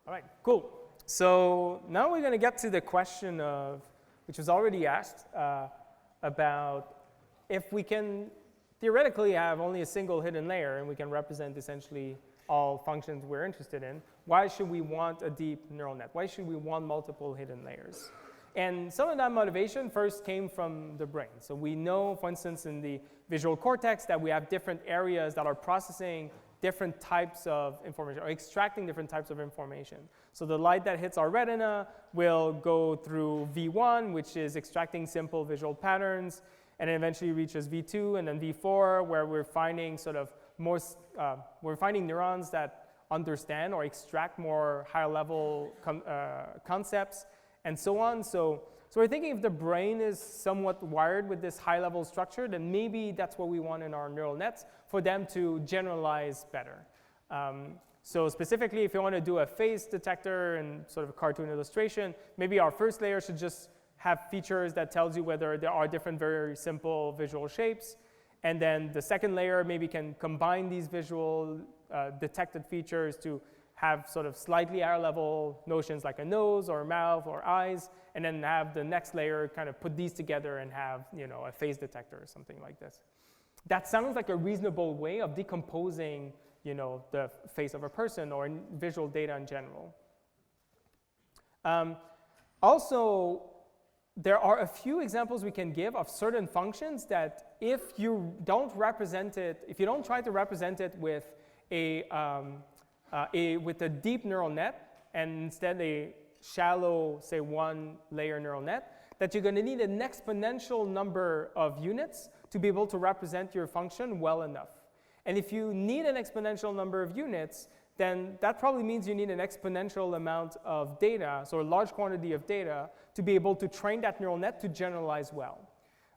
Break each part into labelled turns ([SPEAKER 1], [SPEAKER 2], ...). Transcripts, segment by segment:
[SPEAKER 1] All right, cool. So now we're going to get to the question of, which was already asked, about if we can theoretically have only a single hidden layer and we can represent essentially all functions we're interested in, why should we want a deep neural net? Why should we want multiple hidden layers? And some of that motivation first came from the brain. So we know, for instance, in the visual cortex that we have different areas that are processing different types of information or extracting different types of information. So the light that hits our retina will go through V1, which is extracting simple visual patterns, and then eventually reaches V2 and then V4, where we're finding sort of more, we're finding neurons that understand or extract more higher level concepts and so on. So we're thinking if the brain is somewhat wired with this high level structure, then maybe that's what we want in our neural nets for them to generalize better. So specifically, if you want to do a face detector and sort of a cartoon illustration, maybe our first layer should just have features that tells you whether there are different very simple visual shapes. And then the second layer maybe can combine these visual detected features to have sort of slightly higher level notions like a nose or a mouth or eyes, and then have the next layer kind of put these together and have, you know, a face detector or something like this. That sounds like a reasonable way of decomposing, you know, the face of a person or visual data in general. Also, there are a few examples we can give of certain functions that if you don't represent it, if you don't try to represent it with with a deep neural net and instead a shallow, say, one layer neural net, that you're going to need an exponential number of units to be able to represent your function well enough. And if you need an exponential number of units, then that probably means you need an exponential amount of data, so a large quantity of data, to be able to train that neural net to generalize well.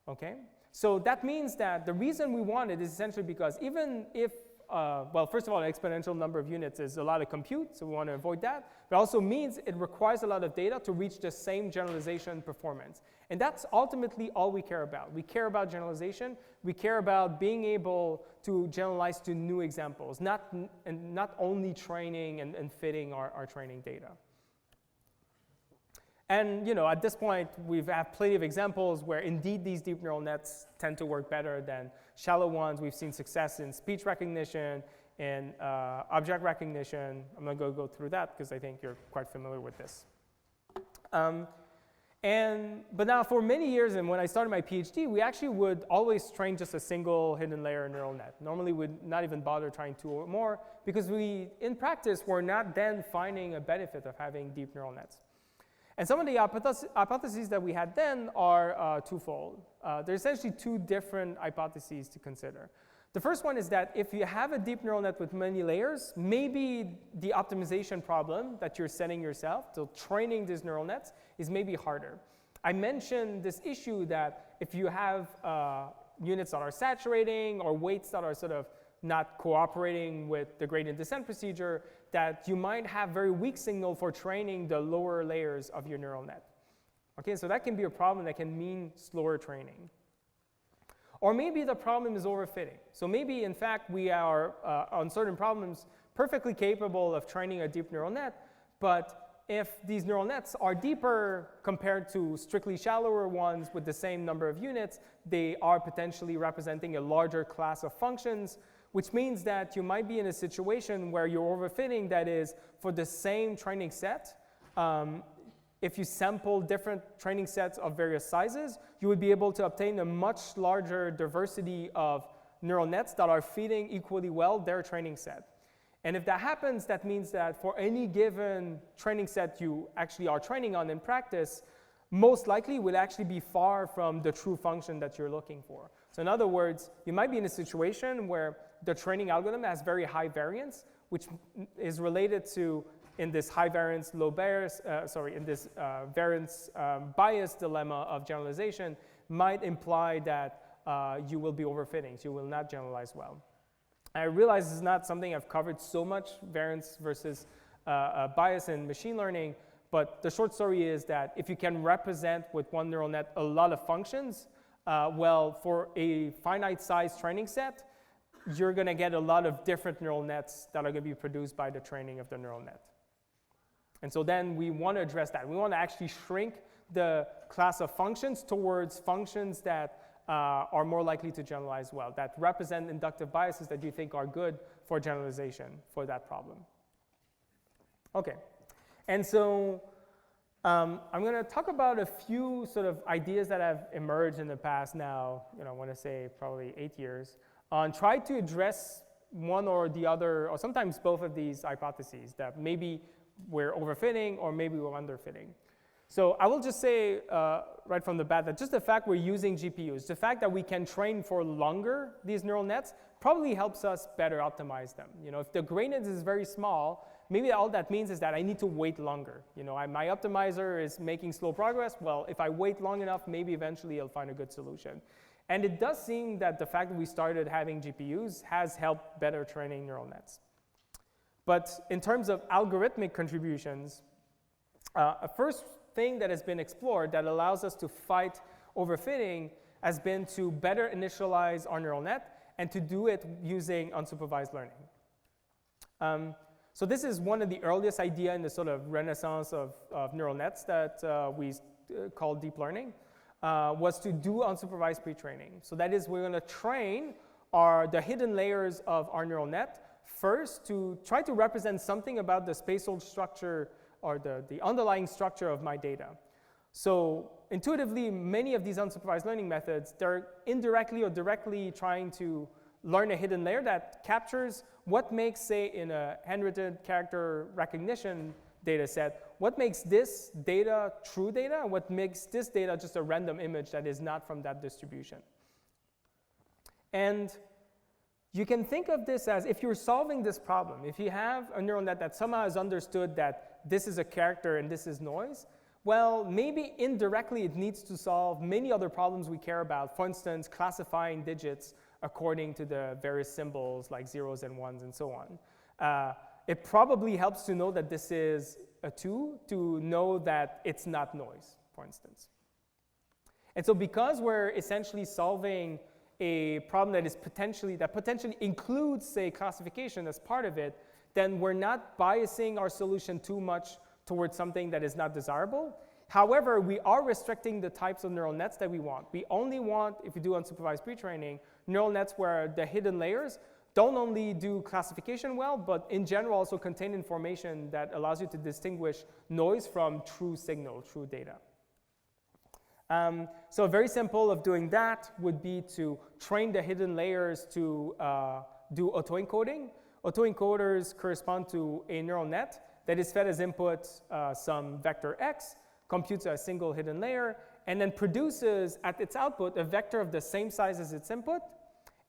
[SPEAKER 1] Okay? So that means that the reason we want it is essentially because even if well, first of all, an exponential number of units is a lot of compute, so we want to avoid that. It also means it requires a lot of data to reach the same generalization performance. And that's ultimately all we care about. We care about generalization. We care about being able to generalize to new examples, not only training and fitting our training data. And you know, at this point, we've had plenty of examples where indeed these deep neural nets tend to work better than shallow ones. We've seen success in speech recognition, in object recognition. I'm not going to go through that because I think you're quite familiar with this. But now for many years, and when I started my PhD, we actually would always train just a single hidden layer neural net. Normally, we'd not even bother trying two or more because in practice, we're not then finding a benefit of having deep neural nets. And some of the hypotheses that we had then are twofold. There's essentially two different hypotheses to consider. The first one is that if you have a deep neural net with many layers, maybe the optimization problem that you're setting yourself, so training these neural nets, is maybe harder. I mentioned this issue that if you have units that are saturating or weights that are sort of not cooperating with the gradient descent procedure, that you might have very weak signal for training the lower layers of your neural net. Okay, so that can be a problem that can mean slower training. Or maybe the problem is overfitting. So maybe, in fact, we are, on certain problems, perfectly capable of training a deep neural net, but if these neural nets are deeper compared to strictly shallower ones with the same number of units, they are potentially representing a larger class of functions, which means that you might be in a situation where you're overfitting, that is, for the same training set, if you sample different training sets of various sizes, you would be able to obtain a much larger diversity of neural nets that are feeding equally well their training set. And if that happens, that means that for any given training set you actually are training on in practice, most likely will actually be far from the true function that you're looking for. So in other words, you might be in a situation where the training algorithm has very high variance, which is related to, in this high variance, low bias, variance bias dilemma of generalization, might imply that you will be overfitting, so you will not generalize well. I realize this is not something I've covered so much, variance versus bias in machine learning, but the short story is that if you can represent with one neural net a lot of functions, well, for a finite size training set, you're going to get a lot of different neural nets that are going to be produced by the training of the neural net. And so then we want to address that. We want to actually shrink the class of functions towards functions that are more likely to generalize well, that represent inductive biases that you think are good for generalization for that problem. Okay, and so I'm going to talk about a few sort of ideas that have emerged in the past now, I want to say probably 8 years, on try to address one or the other, or sometimes both of these hypotheses, that maybe we're overfitting or maybe we're underfitting. So I will just say right from the bat that just the fact we're using GPUs, the fact that we can train for longer these neural nets probably helps us better optimize them. If the gradient is very small, maybe all that means is that I need to wait longer. My optimizer is making slow progress. Well, if I wait long enough, maybe eventually I'll find a good solution. And it does seem that the fact that we started having GPUs has helped better training neural nets. But in terms of algorithmic contributions, a first thing that has been explored that allows us to fight overfitting has been to better initialize our neural net and to do it using unsupervised learning. So this is one of the earliest ideas in the sort of renaissance of neural nets that we call deep learning, was to do unsupervised pre-training. So that is, we're going to train the hidden layers of our neural net first to try to represent something about the spatial structure or the underlying structure of my data. So intuitively, many of these unsupervised learning methods, they're indirectly or directly trying to learn a hidden layer that captures what makes, say, in a handwritten character recognition data set, what makes this data true data, and what makes this data just a random image that is not from that distribution. And you can think of this as, if you're solving this problem, if you have a neural net that somehow has understood that this is a character and this is noise, well, maybe indirectly it needs to solve many other problems we care about. For instance, classifying digits according to the various symbols like zeros and ones and so on. It probably helps to know that this is a 2 to know that it's not noise, for instance. And so because we're essentially solving a problem that potentially includes, say, classification as part of it, then we're not biasing our solution too much towards something that is not desirable. However, we are restricting the types of neural nets that we want. We only want, if you do unsupervised pre-training, neural nets where the hidden layers don't only do classification well, but in general also contain information that allows you to distinguish noise from true signal, true data. So very simple of doing that would be to train the hidden layers to do autoencoding. Autoencoders correspond to a neural net that is fed as input some vector x, computes a single hidden layer, and then produces at its output a vector of the same size as its input.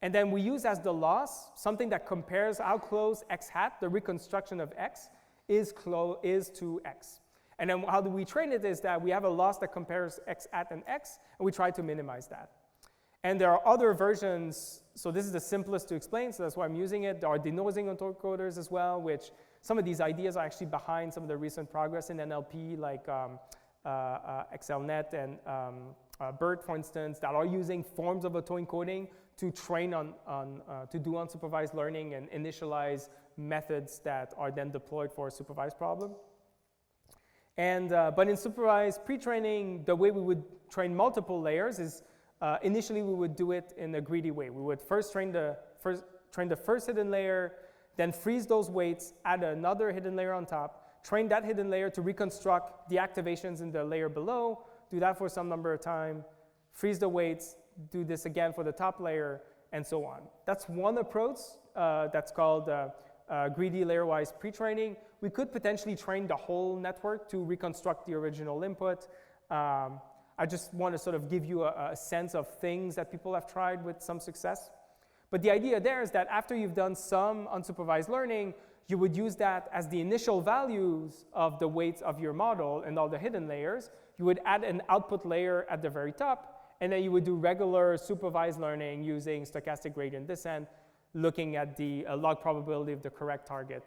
[SPEAKER 1] And then we use as the loss something that compares how close x hat, the reconstruction of x, is to x. And then how do we train it is that we have a loss that compares x hat and x, and we try to minimize that. And there are other versions, so this is the simplest to explain, so that's why I'm using it. There are denoising autoencoders as well, which some of these ideas are actually behind some of the recent progress in NLP, like XLNet and BERT, for instance, that are using forms of autoencoding to train to do unsupervised learning and initialize methods that are then deployed for a supervised problem. And, but in supervised pre-training, the way we would train multiple layers is initially we would do it in a greedy way. We would first train the first hidden layer, then freeze those weights, add another hidden layer on top, train that hidden layer to reconstruct the activations in the layer below, do that for some number of time, freeze the weights, do this again for the top layer, and so on. That's one approach that's called greedy layer-wise pre-training. We could potentially train the whole network to reconstruct the original input. I just want to sort of give you a sense of things that people have tried with some success. But the idea there is that after you've done some unsupervised learning, you would use that as the initial values of the weights of your model and all the hidden layers. You would add an output layer at the very top, and then you would do regular supervised learning using stochastic gradient descent, looking at the log probability of the correct target.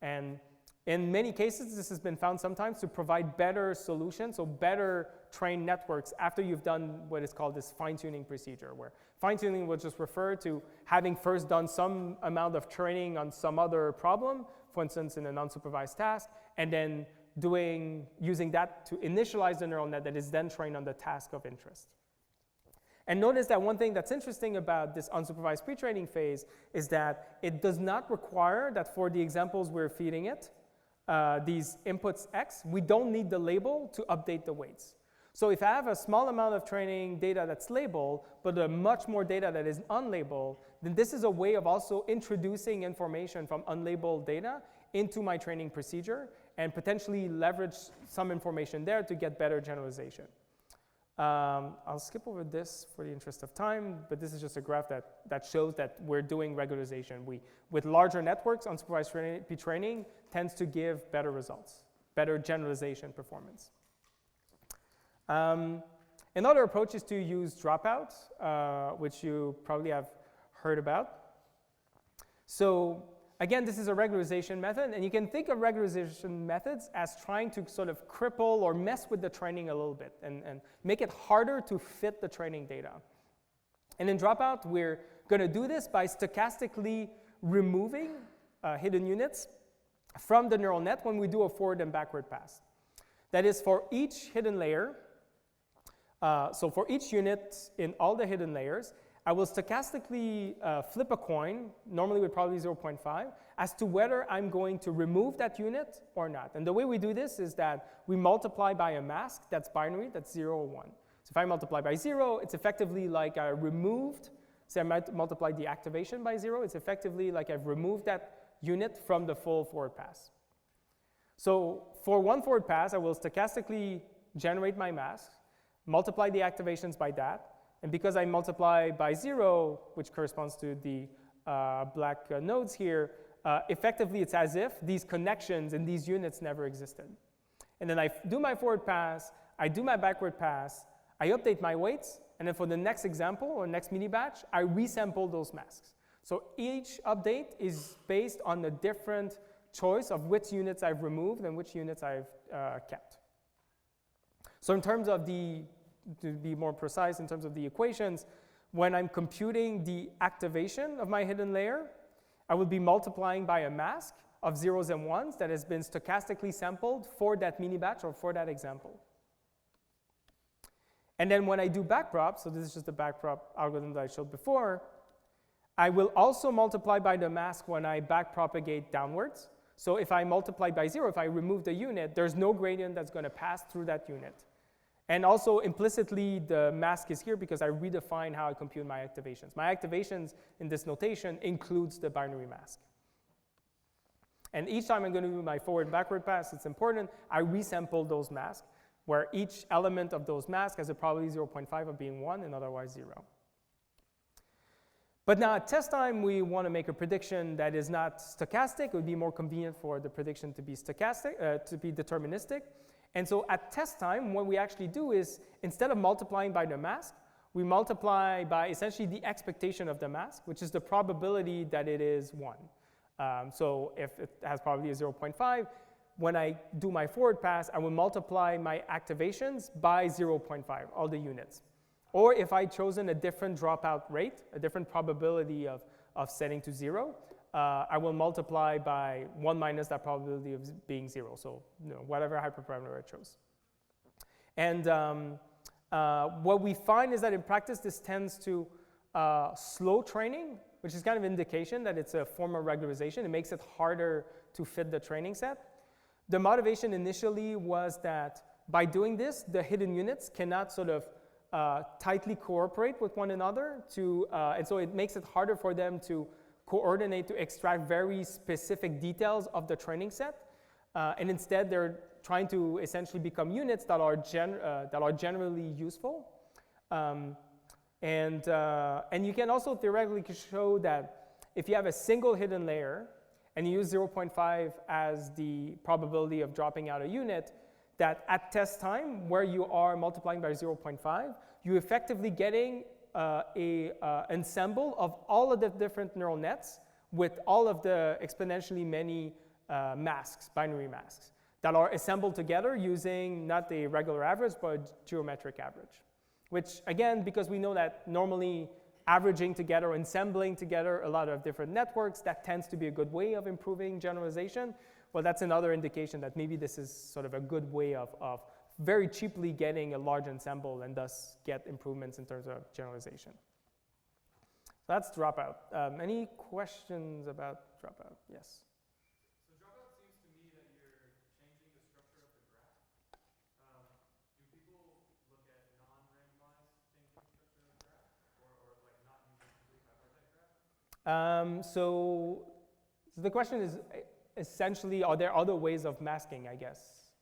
[SPEAKER 1] And in many cases, this has been found sometimes to provide better solutions, so better trained networks after you've done what is called this fine-tuning procedure, where fine-tuning will just refer to having first done some amount of training on some other problem, for instance, in an unsupervised task, and then using that to initialize the neural net that is then trained on the task of interest. And notice that one thing that's interesting about this unsupervised pre-training phase is that it does not require that for the examples we're feeding it, these inputs X, we don't need the label to update the weights. So if I have a small amount of training data that's labeled, but much more data that is unlabeled, then this is a way of also introducing information from unlabeled data into my training procedure and potentially leverage some information there to get better generalization. I'll skip over this for the interest of time, but this is just a graph that shows that we're doing regularization. With larger networks, unsupervised pre-training tends to give better results, better generalization performance. Another approach is to use dropouts, which you probably have heard about. So again, this is a regularization method, and you can think of regularization methods as trying to sort of cripple or mess with the training a little bit and make it harder to fit the training data. And in dropout, we're going to do this by stochastically removing hidden units from the neural net when we do a forward and backward pass. That is, for each hidden layer, so for each unit in all the hidden layers, I will stochastically flip a coin, normally with probably 0.5, as to whether I'm going to remove that unit or not. And the way we do this is that we multiply by a mask that's binary, that's 0 or 1. So if I multiply by 0, it's effectively like I removed, say I might multiply the activation by 0, it's effectively like I've removed that unit from the full forward pass. So for one forward pass, I will stochastically generate my mask, multiply the activations by that, and because I multiply by 0, which corresponds to the black nodes here, effectively it's as if these connections and these units never existed. And then I do my forward pass, I do my backward pass, I update my weights, and then for the next example or next mini batch, I resample those masks. So each update is based on a different choice of which units I've removed and which units I've kept. So in terms of to be more precise, in terms of the equations, when I'm computing the activation of my hidden layer, I will be multiplying by a mask of zeros and ones that has been stochastically sampled for that mini batch or for that example. And then when I do backprop, so this is just the backprop algorithm that I showed before, I will also multiply by the mask when I backpropagate downwards. So if I multiply by 0, if I remove the unit, there's no gradient that's going to pass through that unit. And also implicitly, the mask is here because I redefine how I compute my activations. My activations in this notation includes the binary mask. And each time I'm going to do my forward and backward pass, it's important, I resample those masks, where each element of those masks has a probability 0.5 of being 1 and otherwise 0. But now at test time, we want to make a prediction that is not stochastic. It would be more convenient for the prediction to be stochastic, to be deterministic. And so at test time, what we actually do is, instead of multiplying by the mask, we multiply by essentially the expectation of the mask, which is the probability that it is 1. So if it has probability of 0.5, when I do my forward pass, I will multiply my activations by 0.5, all the units. Or if I'd chosen a different dropout rate, a different probability of setting to 0, I will multiply by 1 minus that probability of being 0. So whatever hyperparameter I chose. And what we find is that in practice, this tends to slow training, which is kind of an indication that it's a form of regularization. It makes it harder to fit the training set. The motivation initially was that by doing this, the hidden units cannot sort of tightly cooperate with one another, and so it makes it harder for them to coordinate to extract very specific details of the training set. And instead, they're trying to essentially become units that are generally useful. And you can also theoretically show that if you have a single hidden layer and you use 0.5 as the probability of dropping out a unit, that at test time, where you are multiplying by 0.5, you're effectively getting an ensemble of all of the different neural nets with all of the exponentially many masks, binary masks, that are assembled together using not a regular average, but a geometric average. Which, again, because we know that normally averaging together or assembling together a lot of different networks, that tends to be a good way of improving generalization. well, that's another indication that maybe this is sort of a good way of very cheaply getting a large ensemble and thus get improvements in terms of generalization. So that's dropout. Any questions about dropout? Yes.
[SPEAKER 2] So dropout seems to me that you're changing the structure of the graph. Do people look at non-randomized changing the structure of the graph, or like not using complete bipartite graph?
[SPEAKER 1] So the question is essentially, are there other ways of masking, I guess?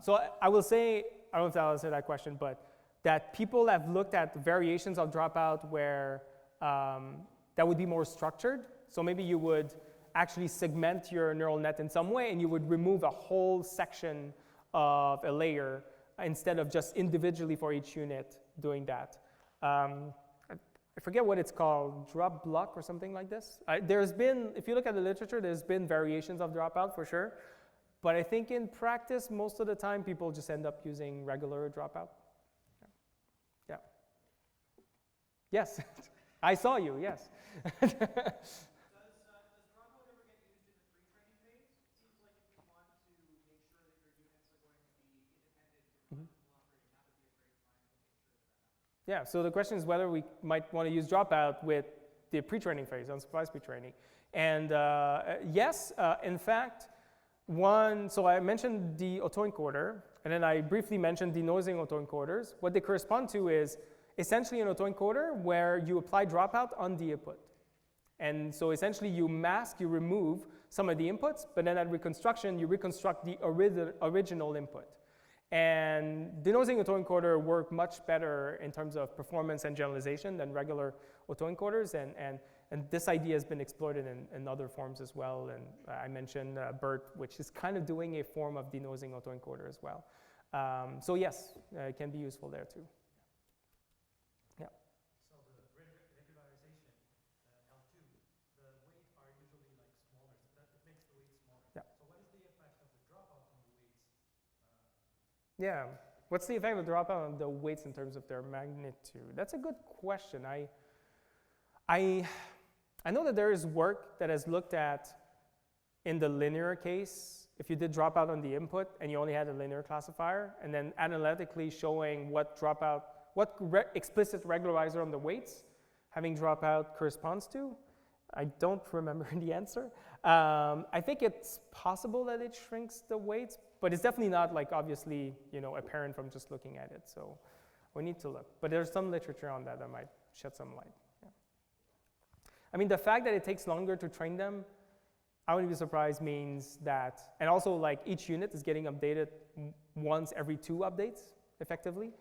[SPEAKER 1] So I will say, I don't know if I'll answer that question, but that people have looked at variations of dropout where that would be more structured. So maybe you would actually segment your neural net in some way, and you would remove a whole section of a layer instead of just individually for each unit doing that. I forget what it's called, drop block or something like this. There's been, if you look at the literature, there's been variations of dropout for sure. But I think in practice, most of the time, people just end up using regular dropout. Yeah. Yes, I saw you, yes.
[SPEAKER 2] Does dropout ever get used in the pre-training phase? It seems like if you want to make sure that your units are going to be independent to run in the operating, that would be a great time to make sure that happens.
[SPEAKER 1] Yeah, so the question is whether we might want to use dropout with the pre-training phase, unsupervised pre-training. And yes, in fact, so I mentioned the autoencoder, and then I briefly mentioned denoising autoencoders. What they correspond to is essentially an autoencoder where you apply dropout on the input. And so essentially you mask, you remove some of the inputs, but then at reconstruction, you reconstruct the original input. And denoising autoencoder work much better in terms of performance and generalization than regular autoencoders, and this idea has been exploited in other forms as well. And I mentioned BERT, which is kind of doing a form of denoising autoencoder as well. So yes, it can be useful there too. Yeah.
[SPEAKER 2] So the regularization, L2, the weight are usually like smaller. So that it makes the weight smaller.
[SPEAKER 1] Yeah.
[SPEAKER 2] So what is the effect of the dropout on the weights?
[SPEAKER 1] Yeah. What's the effect of the dropout on the weights in terms of their magnitude? That's a good question. I know that there is work that has looked at, in the linear case, if you did dropout on the input and you only had a linear classifier, and then analytically showing what explicit regularizer on the weights having dropout corresponds to. I don't remember the answer. I think it's possible that it shrinks the weights, but it's definitely not like obviously apparent from just looking at it. So we need to look. But there's some literature on that might shed some light. I mean, the fact that it takes longer to train them, I wouldn't be surprised, means that, and also like each unit is getting updated once every 2 updates, effectively.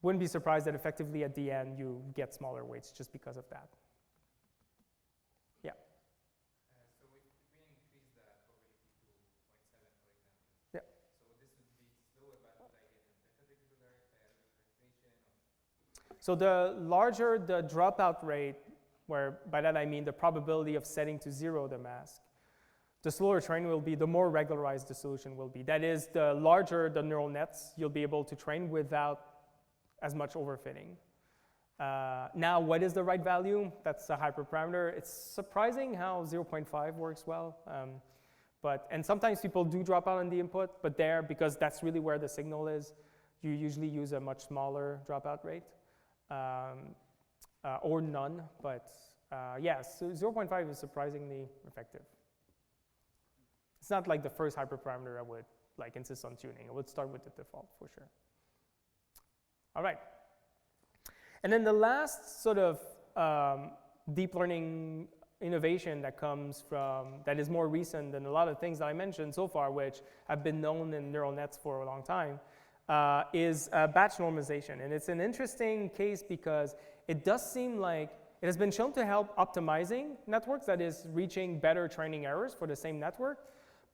[SPEAKER 1] Wouldn't be surprised that effectively at the end you get smaller weights just because of that. Yeah.
[SPEAKER 3] So if we increase the probability to 0.7, for example,
[SPEAKER 1] yeah.
[SPEAKER 3] So this would be slower, but would I get a better regularization?
[SPEAKER 1] So the larger the dropout rate, where by that I mean the probability of setting to 0 the mask, the slower training will be, the more regularized the solution will be. That is, the larger the neural nets you'll be able to train without as much overfitting. Now, what is the right value? That's a hyperparameter. It's surprising how 0.5 works well. And sometimes people do drop out on the input, but because that's really where the signal is, you usually use a much smaller dropout rate. Or none, but yes, so 0.5 is surprisingly effective. It's not like the first hyperparameter I would insist on tuning. I would start with the default for sure. All right. And then the last sort of deep learning innovation that is more recent than a lot of things that I mentioned so far, which have been known in neural nets for a long time, is batch normalization. And it's an interesting case because it does seem like it has been shown to help optimizing networks, that is, reaching better training errors for the same network.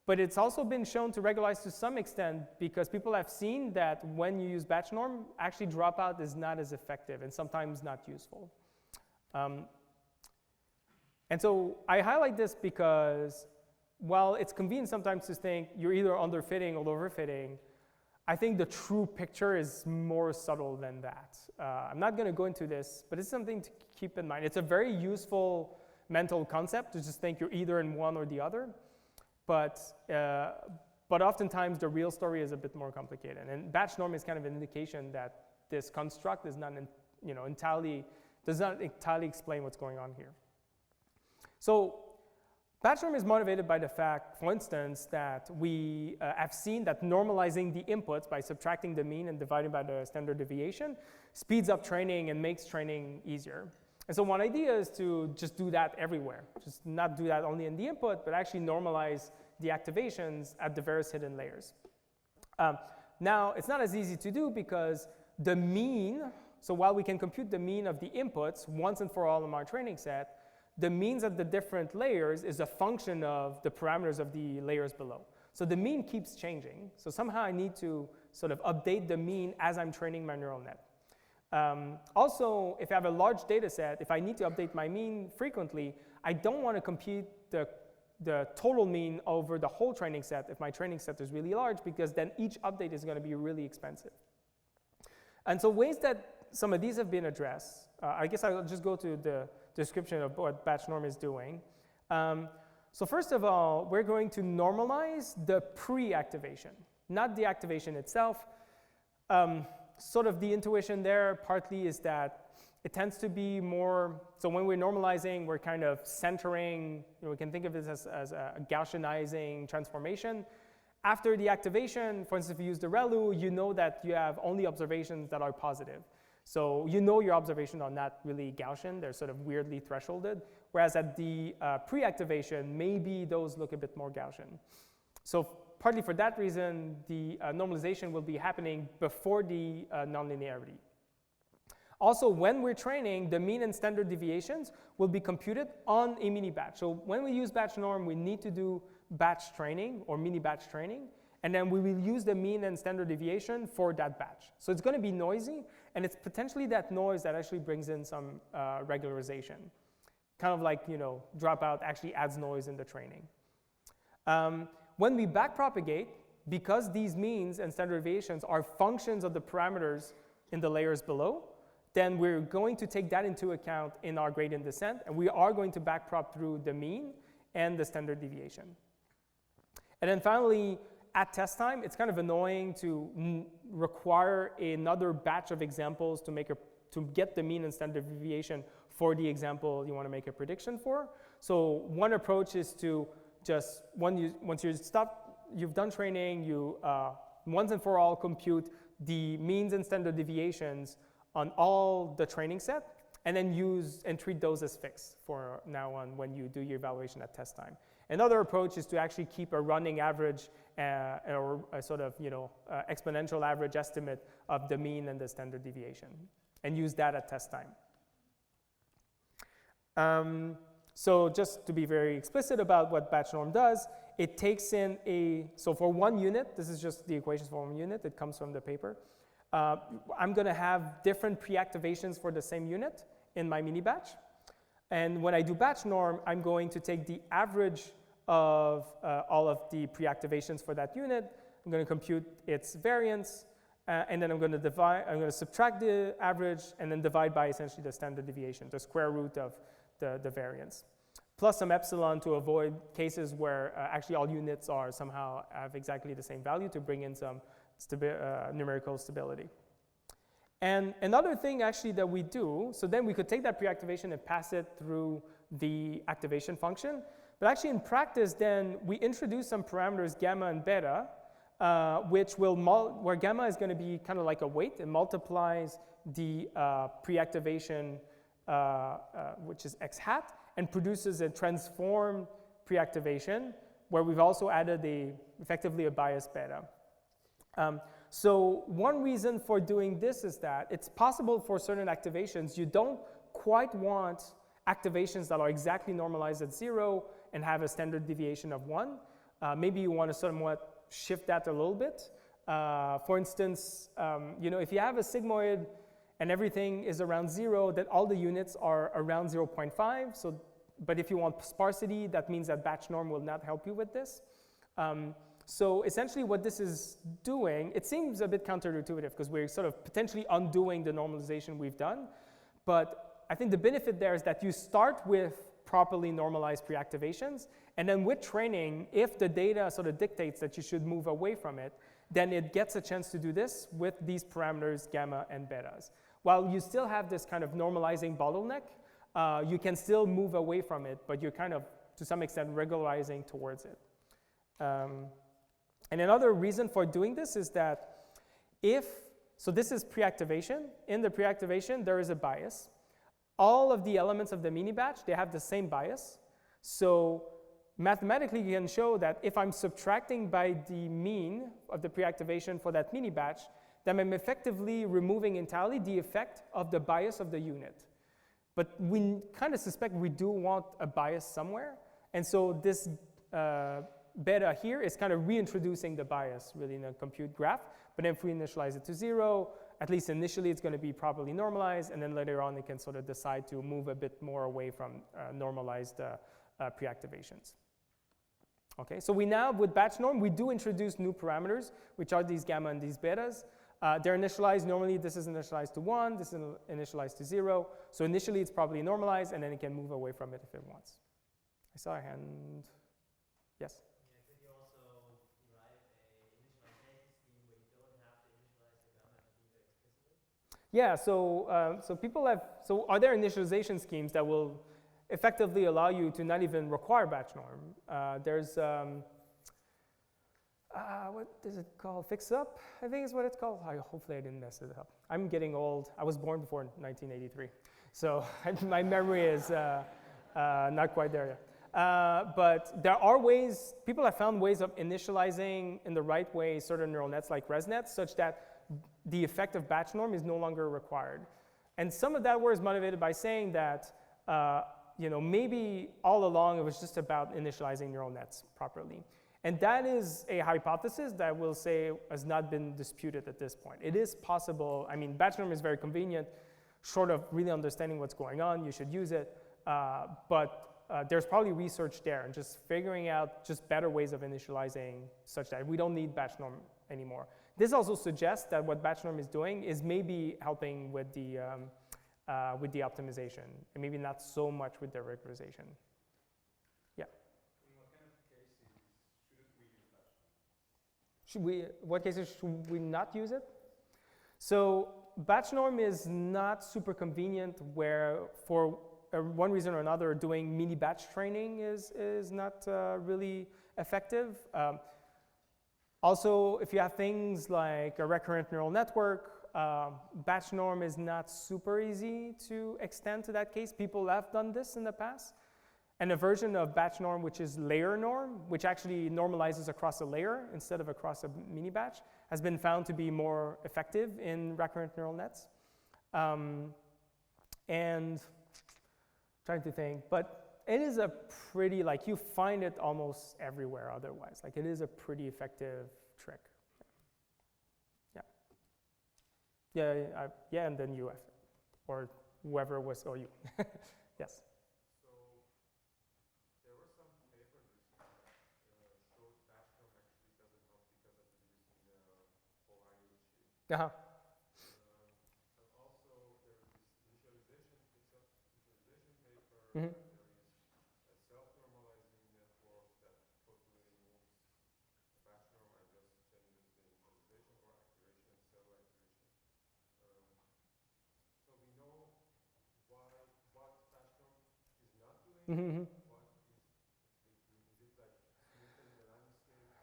[SPEAKER 1] But it's also been shown to regularize to some extent because people have seen that when you use batch norm, actually dropout is not as effective and sometimes not useful. And so I highlight this because while it's convenient sometimes to think you're either underfitting or overfitting, I think the true picture is more subtle than that. I'm not going to go into this, but it's something to keep in mind. It's a very useful mental concept to just think you're either in one or the other. but oftentimes the real story is a bit more complicated. And batch norm is kind of an indication that this construct is not, does not entirely explain what's going on here. So batch norm is motivated by the fact, for instance, that we have seen that normalizing the inputs by subtracting the mean and dividing by the standard deviation speeds up training and makes training easier. And so one idea is to just do that everywhere, just not do that only in the input, but actually normalize the activations at the various hidden layers. Now, it's not as easy to do because the mean, so while we can compute the mean of the inputs once and for all in our training set, the means of the different layers is a function of the parameters of the layers below. So the mean keeps changing. So somehow I need to sort of update the mean as I'm training my neural net. Also, if I have a large data set, if I need to update my mean frequently, I don't want to compute the total mean over the whole training set if my training set is really large, because then each update is going to be really expensive. And so ways that some of these have been addressed, I guess I'll just go to the description of what batch norm is doing. So first of all, we're going to normalize the pre-activation, not the activation itself. Sort of the intuition there partly is that it tends to be more, so when we're normalizing, we're kind of centering, we can think of this as a Gaussianizing transformation. After the activation, for instance, if you use the ReLU, you know that you have only observations that are positive. So you know your observations are not really Gaussian, they're sort of weirdly thresholded, whereas at the pre-activation, maybe those look a bit more Gaussian. So partly for that reason, the normalization will be happening before the nonlinearity. Also, when we're training, the mean and standard deviations will be computed on a mini batch. So when we use batch norm, we need to do batch training or mini batch training, and then we will use the mean and standard deviation for that batch. So it's going to be noisy, and it's potentially that noise that actually brings in some regularization. Kind of like, dropout actually adds noise in the training. When we backpropagate, because these means and standard deviations are functions of the parameters in the layers below, then we're going to take that into account in our gradient descent, and we are going to backprop through the mean and the standard deviation. And then finally, at test time, it's kind of annoying to require another batch of examples to get the mean and standard deviation for the example you want to make a prediction for. So one approach is to just, once you've done training, you once and for all compute the means and standard deviations on all the training set, and then use and treat those as fixed for now on when you do your evaluation at test time. Another approach is to actually keep a running average or a sort of exponential average estimate of the mean and the standard deviation, and use that at test time. So just to be very explicit about what batch norm does, it takes in so for one unit, this is just the equations for one unit, it comes from the paper. I'm going to have different pre-activations for the same unit in my mini batch. And when I do batch norm, I'm going to take the average of all of the pre-activations for that unit. I'm going to compute its variance, and then I'm going to subtract the average and then divide by essentially the standard deviation, the square root of the variance, plus some epsilon to avoid cases where actually all units somehow have exactly the same value, to bring in some numerical stability. And another thing actually that we do, so then we could take that pre-activation and pass it through the activation function. But actually in practice then we introduce some parameters gamma and beta, where gamma is going to be kind of like a weight. It multiplies the pre-activation, which is x hat, and produces a transformed pre-activation where we've also added effectively a bias beta. So one reason for doing this is that it's possible for certain activations you don't quite want activations that are exactly normalized at 0 and have a standard deviation of 1. Maybe you want to somewhat shift that a little bit. For instance, if you have a sigmoid and everything is around 0, then all the units are around 0.5. But if you want sparsity, that means that batch norm will not help you with this. So essentially what this is doing, it seems a bit counterintuitive because we're sort of potentially undoing the normalization we've done. But I think the benefit there is that you start with properly normalized pre-activations. And then with training, if the data sort of dictates that you should move away from it, then it gets a chance to do this with these parameters, gamma and betas. While you still have this kind of normalizing bottleneck, you can still move away from it, but you're kind of, to some extent, regularizing towards it. And another reason for doing this is that so this is pre-activation. In the pre-activation, there is a bias. All of the elements of the mini batch, they have the same bias. So mathematically, you can show that if I'm subtracting by the mean of the pre-activation for that mini batch, then I'm effectively removing entirely the effect of the bias of the unit. But we kind of suspect we do want a bias somewhere. And so this beta here is kind of reintroducing the bias really in a compute graph. But then if we initialize it to 0, at least initially it's going to be properly normalized, and then later on it can sort of decide to move a bit more away from normalized pre-activations. Okay, so we now, with batch norm, we do introduce new parameters, which are these gamma and these betas. They're initialized, normally this is initialized to 1, this is initialized to 0. So initially it's probably normalized, and then it can move away from it if it wants. I saw a hand. Yes?
[SPEAKER 4] Yeah, could you also derive a initialization scheme where you don't have to initialize the gamma to do it explicitly?
[SPEAKER 1] Yeah, so people have, so are there initialization schemes that will effectively allow you to not even require batch norm? There's, what is it called? Fix up, I think is what it's called. Hopefully I didn't mess it up. I'm getting old. I was born before 1983. So my memory is not quite there yet. But there are ways, people have found ways of initializing in the right way certain neural nets like ResNets such that the effect of batch norm is no longer required. And some of that work is motivated by saying that maybe all along it was just about initializing neural nets properly. And that is a hypothesis that we'll say has not been disputed at this point. It is possible. I mean, batch norm is very convenient. Short of really understanding what's going on, you should use it. But there's probably research there and just figuring out just better ways of initializing such that we don't need batch norm anymore. This also suggests that what batch norm is doing is maybe helping with the optimization and maybe not so much with the regularization. Yeah.
[SPEAKER 2] In what kind of cases shouldn't we use batch norm?
[SPEAKER 1] What cases should we not use it? So batch norm is not super convenient where for one reason or another doing mini batch training is not really effective. Also, if you have things like a recurrent neural network, batch norm is not super easy to extend to that case. People have done this in the past. And a version of batch norm, which is layer norm, which actually normalizes across a layer instead of across a mini batch, has been found to be more effective in recurrent neural nets. And trying to think, but it is a pretty, like you find it almost everywhere otherwise. Like it is a pretty effective trick. Yeah, and then you, or whoever was, or you. Yes.
[SPEAKER 2] So there were some papers recently that showed batch norm actually doesn't help because of reducing the whole IHC.
[SPEAKER 1] Uh-huh.
[SPEAKER 2] But also there is this initialization paper.
[SPEAKER 1] Mm-hmm.
[SPEAKER 2] There is a self-normalizing network that totally removes batch norm and just changes the initialization or activation and cell activation. So we know what batch norm is not doing.
[SPEAKER 1] Mm-hmm.
[SPEAKER 2] What is actually doing? Is it like smoothing the landscape?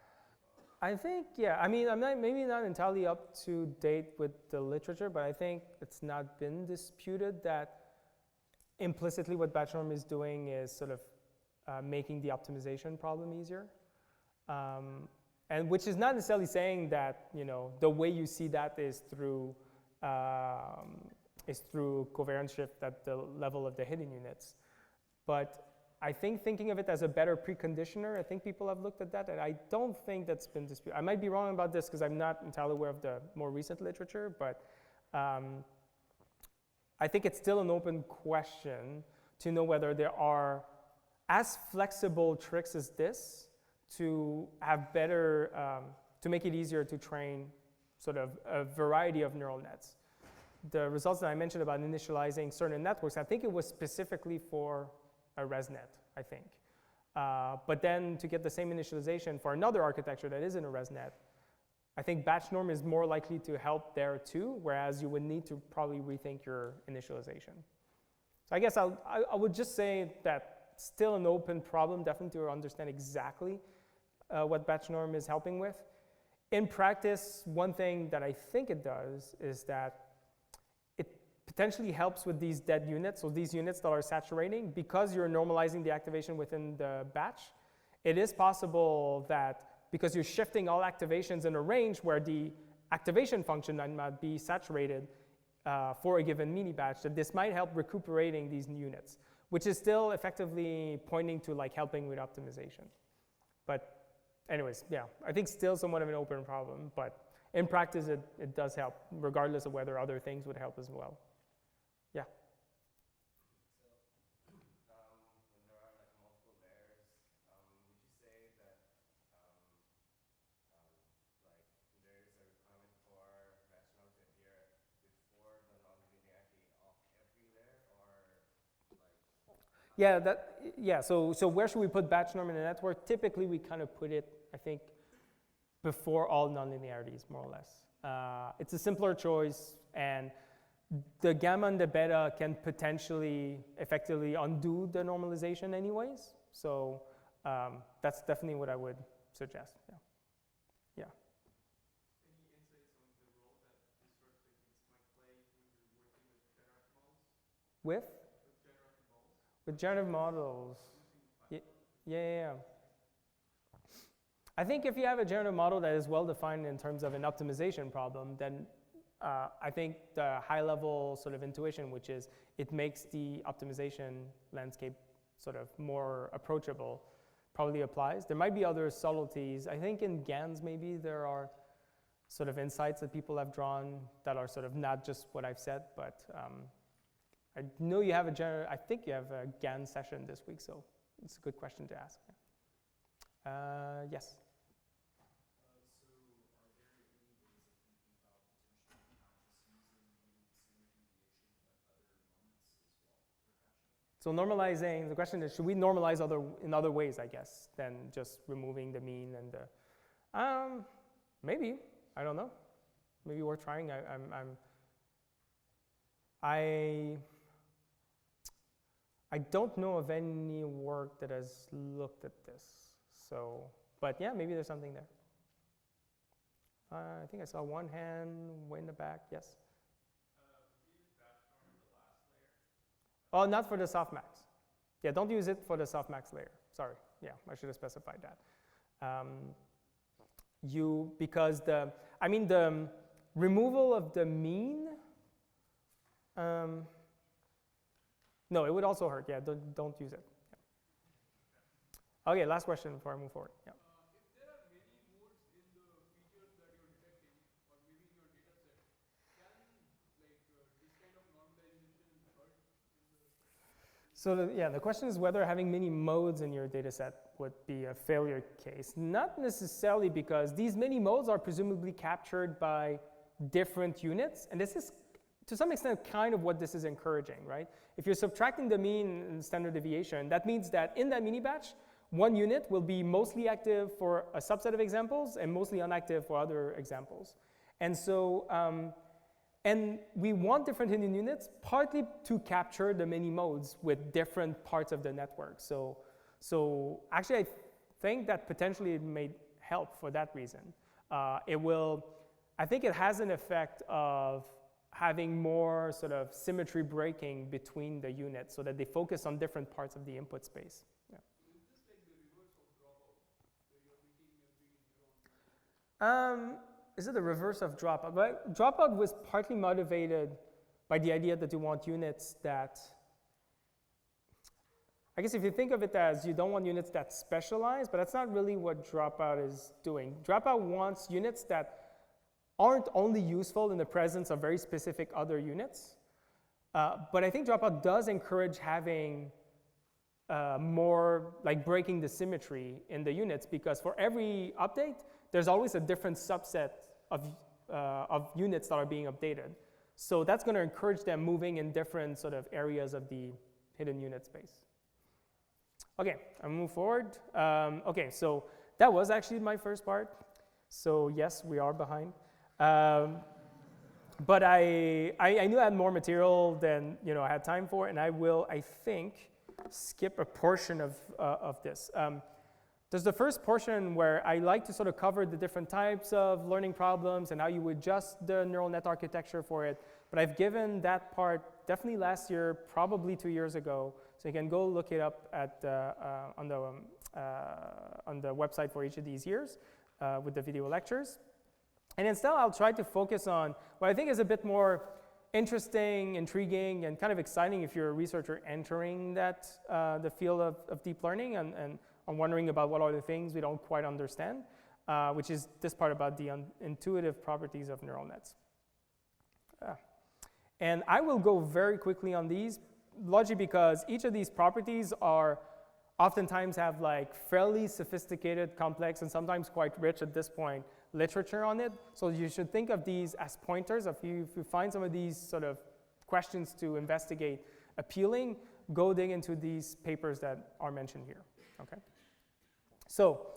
[SPEAKER 1] I think, yeah, I mean, I'm not, maybe not entirely up to date with the literature, but I think it's not been disputed that implicitly what batch norm is doing is sort of making the optimization problem easier. And which is not necessarily saying that, the way you see that is through covariance shift at the level of the hidden units. But I think thinking of it as a better preconditioner, I think people have looked at that, and I don't think that's been disputed. I might be wrong about this because I'm not entirely aware of the more recent literature, but I think it's still an open question to know whether there are as flexible tricks as this to have better, to make it easier to train sort of a variety of neural nets. The results that I mentioned about initializing certain networks, I think it was specifically for a ResNet, I think. But then to get the same initialization for another architecture that isn't a ResNet, I think batch norm is more likely to help there too, whereas you would need to probably rethink your initialization. So I guess I would just say that still an open problem, definitely to understand exactly what batch norm is helping with. In practice, one thing that I think it does is that it potentially helps with these dead units, so these units that are saturating, because you're normalizing the activation within the batch. It is possible that because you're shifting all activations in a range where the activation function might be saturated for a given mini batch, that this might help recuperating these units, which is still effectively pointing to like helping with optimization. But anyways, yeah, I think still somewhat of an open problem, but in practice it does help, regardless of whether other things would help as well. Yeah.
[SPEAKER 3] So, when there are like multiple layers, would you say that like there is a requirement for batch norm to appear before the non-linearity of every layer, or like?
[SPEAKER 1] So where should we put batch norm in a network? Typically, we kind of put it, I think, before all nonlinearities, more or less. It's a simpler choice, and the gamma and the beta can potentially effectively undo the normalization anyways. So that's definitely what I would suggest. Yeah. Yeah.
[SPEAKER 2] Any insights on the role that these sort of techniques might play when you're working with generative models?
[SPEAKER 1] With?
[SPEAKER 2] With generative models?
[SPEAKER 1] With generative models. Yeah. I think if you have a generative model that is well defined in terms of an optimization problem, then I think the high level sort of intuition, which is it makes the optimization landscape sort of more approachable, probably applies. There might be other subtleties. I think in GANs maybe there are sort of insights that people have drawn that are sort of not just what I've said, but I know you have I think you have a GAN session this week, so it's a good question to ask. Yes? So normalizing, the question is, should we normalize in other ways, I guess, than just removing the mean and the, maybe, I don't know. Maybe we're trying. I don't know of any work that has looked at this. So, but yeah, maybe there's something there. I think I saw one hand way in the back, yes? Oh, not for the softmax. Yeah, don't use it for the softmax layer. Sorry, yeah, I should have specified that. Because the removal of the mean, no, it would also hurt. Yeah, don't use it. Yeah. Okay, last question before I move forward. Yeah.
[SPEAKER 2] If there are many modes in the features that you're detecting, or maybe in your data set, can this kind of normalization hurt?
[SPEAKER 1] So the question is whether having many modes in your data set would be a failure case. Not necessarily, because these many modes are presumably captured by different units, and this is to some extent kind of what this is encouraging, right? If you're subtracting the mean and standard deviation, that means that in that mini batch, one unit will be mostly active for a subset of examples and mostly inactive for other examples. And so, and we want different hidden units partly to capture the many modes with different parts of the network. So actually, I think that potentially it may help for that reason. I think it has an effect of having more sort of symmetry breaking between the units so that they focus on different parts of the input space. Yeah.
[SPEAKER 2] So is this like the reverse of dropout, where you're making everything your own?
[SPEAKER 1] Is it the reverse of dropout? But dropout was partly motivated by the idea that you want units that, I guess if you think of it as you don't want units that specialize, but that's not really what dropout is doing. Dropout wants units that aren't only useful in the presence of very specific other units, but I think dropout does encourage having more, like breaking the symmetry in the units, because for every update, there's always a different subset of units that are being updated. So that's going to encourage them moving in different sort of areas of the hidden unit space. Okay, I'll move forward. Okay, so that was actually my first part. So yes, we are behind. But I knew I had more material than I had time for, and I will, I think, skip a portion of this. There's the first portion where I like to sort of cover the different types of learning problems and how you would adjust the neural net architecture for it. But I've given that part definitely last year, probably 2 years ago. So you can go look it up at on the website for each of these years with the video lectures. And instead, I'll try to focus on what I think is a bit more interesting, intriguing, and kind of exciting if you're a researcher entering that the field of deep learning and wondering about what are the things we don't quite understand, which is this part about the intuitive properties of neural nets. And I will go very quickly on these, largely because each of these properties are oftentimes have like fairly sophisticated, complex, and sometimes quite rich at this point literature on it. So you should think of these as pointers. If you find some of these sort of questions to investigate appealing, go dig into these papers that are mentioned here. Okay. So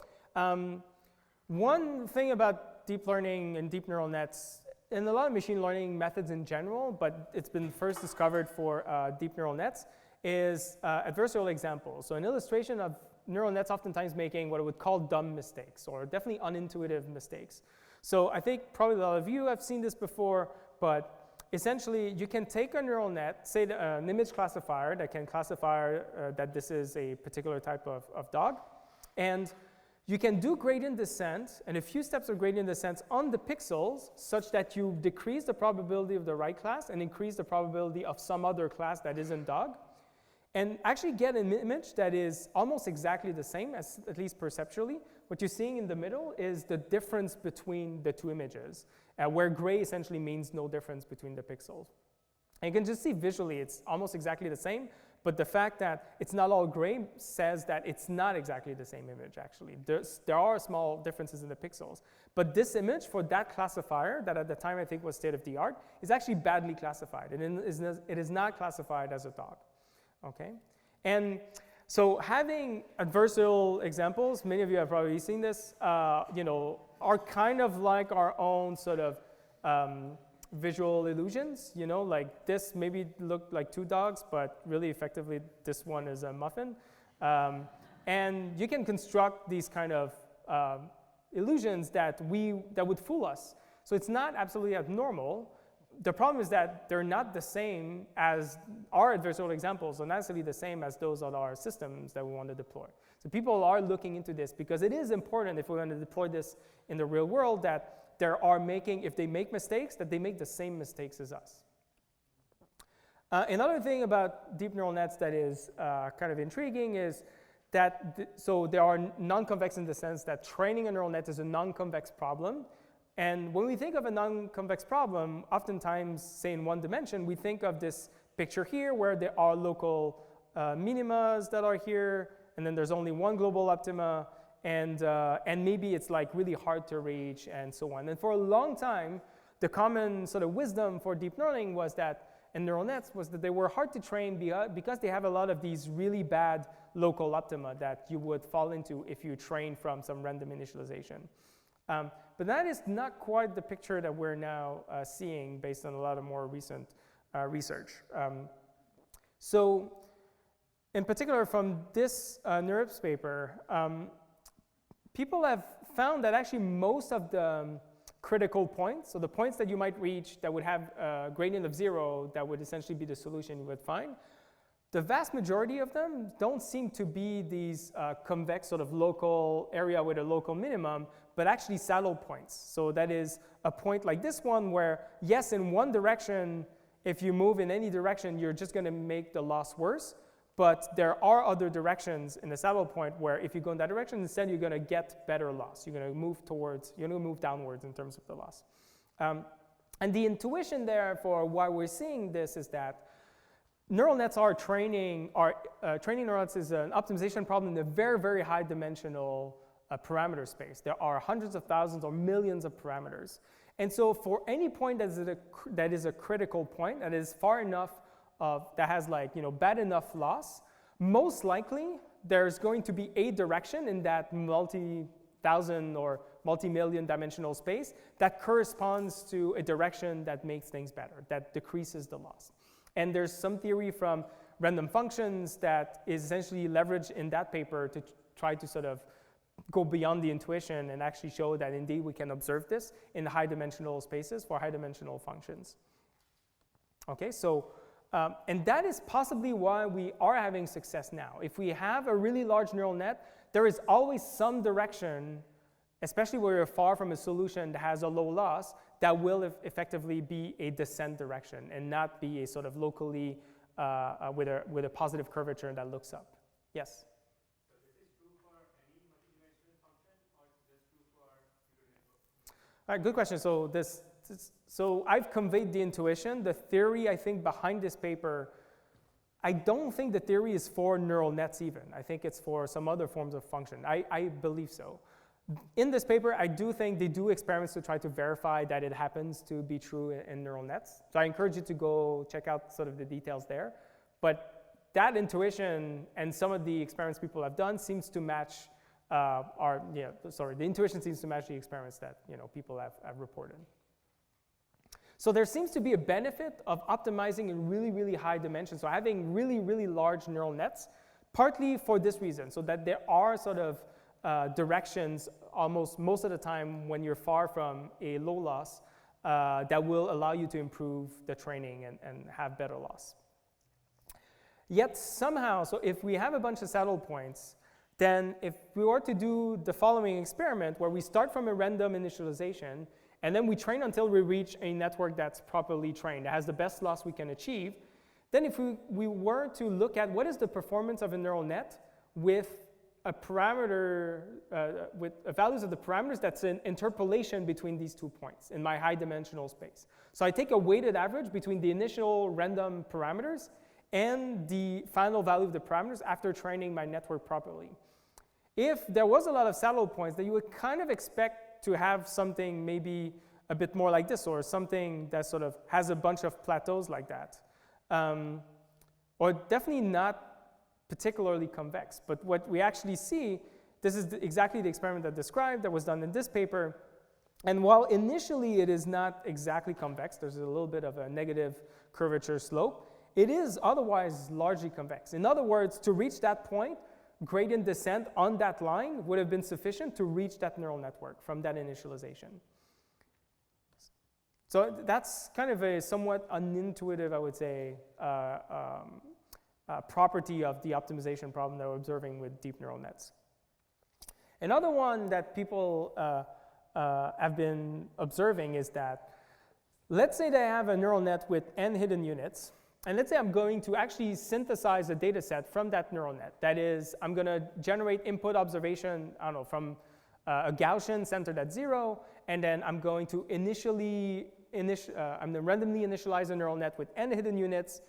[SPEAKER 1] one thing about deep learning and deep neural nets, and a lot of machine learning methods in general, but it's been first discovered for deep neural nets, is adversarial examples. So an illustration of neural nets oftentimes making what I would call dumb mistakes, or definitely unintuitive mistakes. So I think probably a lot of you have seen this before, but essentially you can take a neural net, say an image classifier that can classify that this is a particular type of dog, and you can do gradient descent and a few steps of gradient descent on the pixels such that you decrease the probability of the right class and increase the probability of some other class that isn't dog, and actually get an image that is almost exactly the same, as at least perceptually. What you're seeing in the middle is the difference between the two images, where gray essentially means no difference between the pixels. And you can just see visually it's almost exactly the same, but the fact that it's not all gray says that it's not exactly the same image, actually. There are small differences in the pixels. But this image for that classifier, that at the time I think was state of the art, is actually badly classified. And it is not classified as a dog. Okay? And so having adversarial examples, many of you have probably seen this, are kind of like our own sort of visual illusions, like this maybe looked like two dogs, but really effectively this one is a muffin. And you can construct these kind of illusions that would fool us. So it's not absolutely abnormal. The problem is that they're not the same as our adversarial examples, or not necessarily the same as those of our systems that we want to deploy. So people are looking into this because it is important if we're going to deploy this in the real world that if they make mistakes, that they make the same mistakes as us. Another thing about deep neural nets that is kind of intriguing is that, so they are non-convex in the sense that training a neural net is a non-convex problem. And when we think of a non-convex problem, oftentimes, say in one dimension, we think of this picture here where there are local minimas that are here, and then there's only one global optima, and maybe it's like really hard to reach and so on. And for a long time, the common sort of wisdom for deep learning was that, and neural nets, was that they were hard to train because they have a lot of these really bad local optima that you would fall into if you train from some random initialization. But that is not quite the picture that we're now seeing based on a lot of more recent research. So in particular from this NeurIPS paper, people have found that actually most of the critical points, so the points that you might reach that would have a gradient of 0 that would essentially be the solution you would find, the vast majority of them don't seem to be these convex sort of local area with a local minimum, but actually saddle points. So that is a point like this one where, yes, in one direction, if you move in any direction, you're just going to make the loss worse. But there are other directions in the saddle point where if you go in that direction, instead you're going to get better loss. You're going to move downwards in terms of the loss. And the intuition there for why we're seeing this is that neural nets are training neural nets is an optimization problem in a very, very high dimensional parameter space. There are hundreds of thousands or millions of parameters. And so for any point that is a critical point, that is far enough that has bad enough loss, most likely there's going to be a direction in that multi-thousand or multi-million dimensional space that corresponds to a direction that makes things better, that decreases the loss. And there's some theory from random functions that is essentially leveraged in that paper to try to sort of go beyond the intuition and actually show that indeed we can observe this in high dimensional spaces for high dimensional functions. Okay, so, and that is possibly why we are having success now. If we have a really large neural net, there is always some direction, especially where you're far from a solution that has a low loss, that will effectively be a descent direction and not be a sort of locally with a positive curvature that looks up. Yes?
[SPEAKER 2] So is this true for any multidimensional function, or is this true for pure input?
[SPEAKER 1] All right, good question. So I've conveyed the intuition. The theory, I think, behind this paper, I don't think the theory is for neural nets even. I think it's for some other forms of function. I believe so. In this paper, I do think they do experiments to try to verify that it happens to be true in neural nets. So I encourage you to go check out sort of the details there. But that intuition and some of the experiments people have done seems to match the intuition seems to match the experiments that people have reported. So there seems to be a benefit of optimizing in really, really high dimensions. So having really, really large neural nets, partly for this reason, so that there are sort of directions almost most of the time when you're far from a low loss that will allow you to improve the training and have better loss. Yet somehow, so if we have a bunch of saddle points, then if we were to do the following experiment where we start from a random initialization and then we train until we reach a network that's properly trained, that has the best loss we can achieve, then if we were to look at what is the performance of a neural net with a parameter, with values of the parameters that's an interpolation between these 2 points in my high dimensional space. So I take a weighted average between the initial random parameters and the final value of the parameters after training my network properly. If there was a lot of saddle points, then you would kind of expect to have something maybe a bit more like this, or something that sort of has a bunch of plateaus like that. Or definitely not particularly convex. But what we actually see, this is exactly the experiment that described that was done in this paper. And while initially it is not exactly convex, there's a little bit of a negative curvature slope, it is otherwise largely convex. In other words, to reach that point, gradient descent on that line would have been sufficient to reach that neural network from that initialization. So that's kind of a somewhat unintuitive, I would say, property of the optimization problem that we're observing with deep neural nets. Another one that people have been observing is that, let's say they have a neural net with n hidden units, and let's say I'm going to actually synthesize a data set from that neural net. That is, I'm going to generate input observation, I don't know, from a Gaussian centered at 0, and then I'm going to I'm going to randomly initialize a neural net with n hidden units,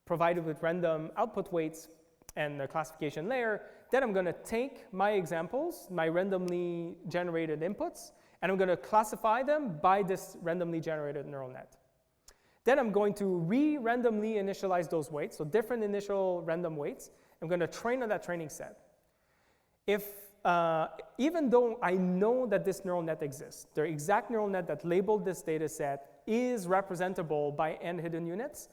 [SPEAKER 1] provided with random output weights and the classification layer. Then I'm going to take my examples, my randomly generated inputs, and I'm going to classify them by this randomly generated neural net. Then I'm going to re-randomly initialize those weights, so different initial random weights. I'm going to train on that training set. If, even though I know that this neural net exists, the exact neural net that labeled this data set is representable by n hidden units,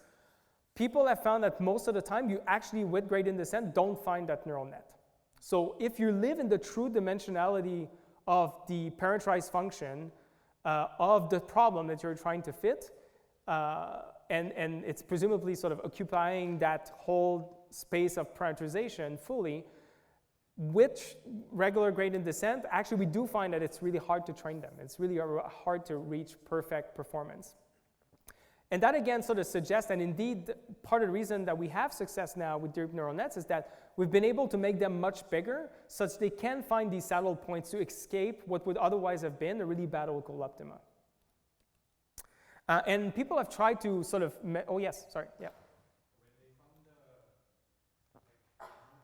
[SPEAKER 1] people have found that most of the time you actually, with gradient descent, don't find that neural net. So if you live in the true dimensionality of the parameterized function of the problem that you're trying to fit, and it's presumably sort of occupying that whole space of parameterization fully, with regular gradient descent, actually we do find that it's really hard to train them. It's really hard to reach perfect performance. And that again sort of suggests that indeed part of the reason that we have success now with deep neural nets is that we've been able to make them much bigger such they can find these saddle points to escape what would otherwise have been a really bad local optima. And people have tried to sort of, oh yes, sorry, yeah.
[SPEAKER 2] When they found more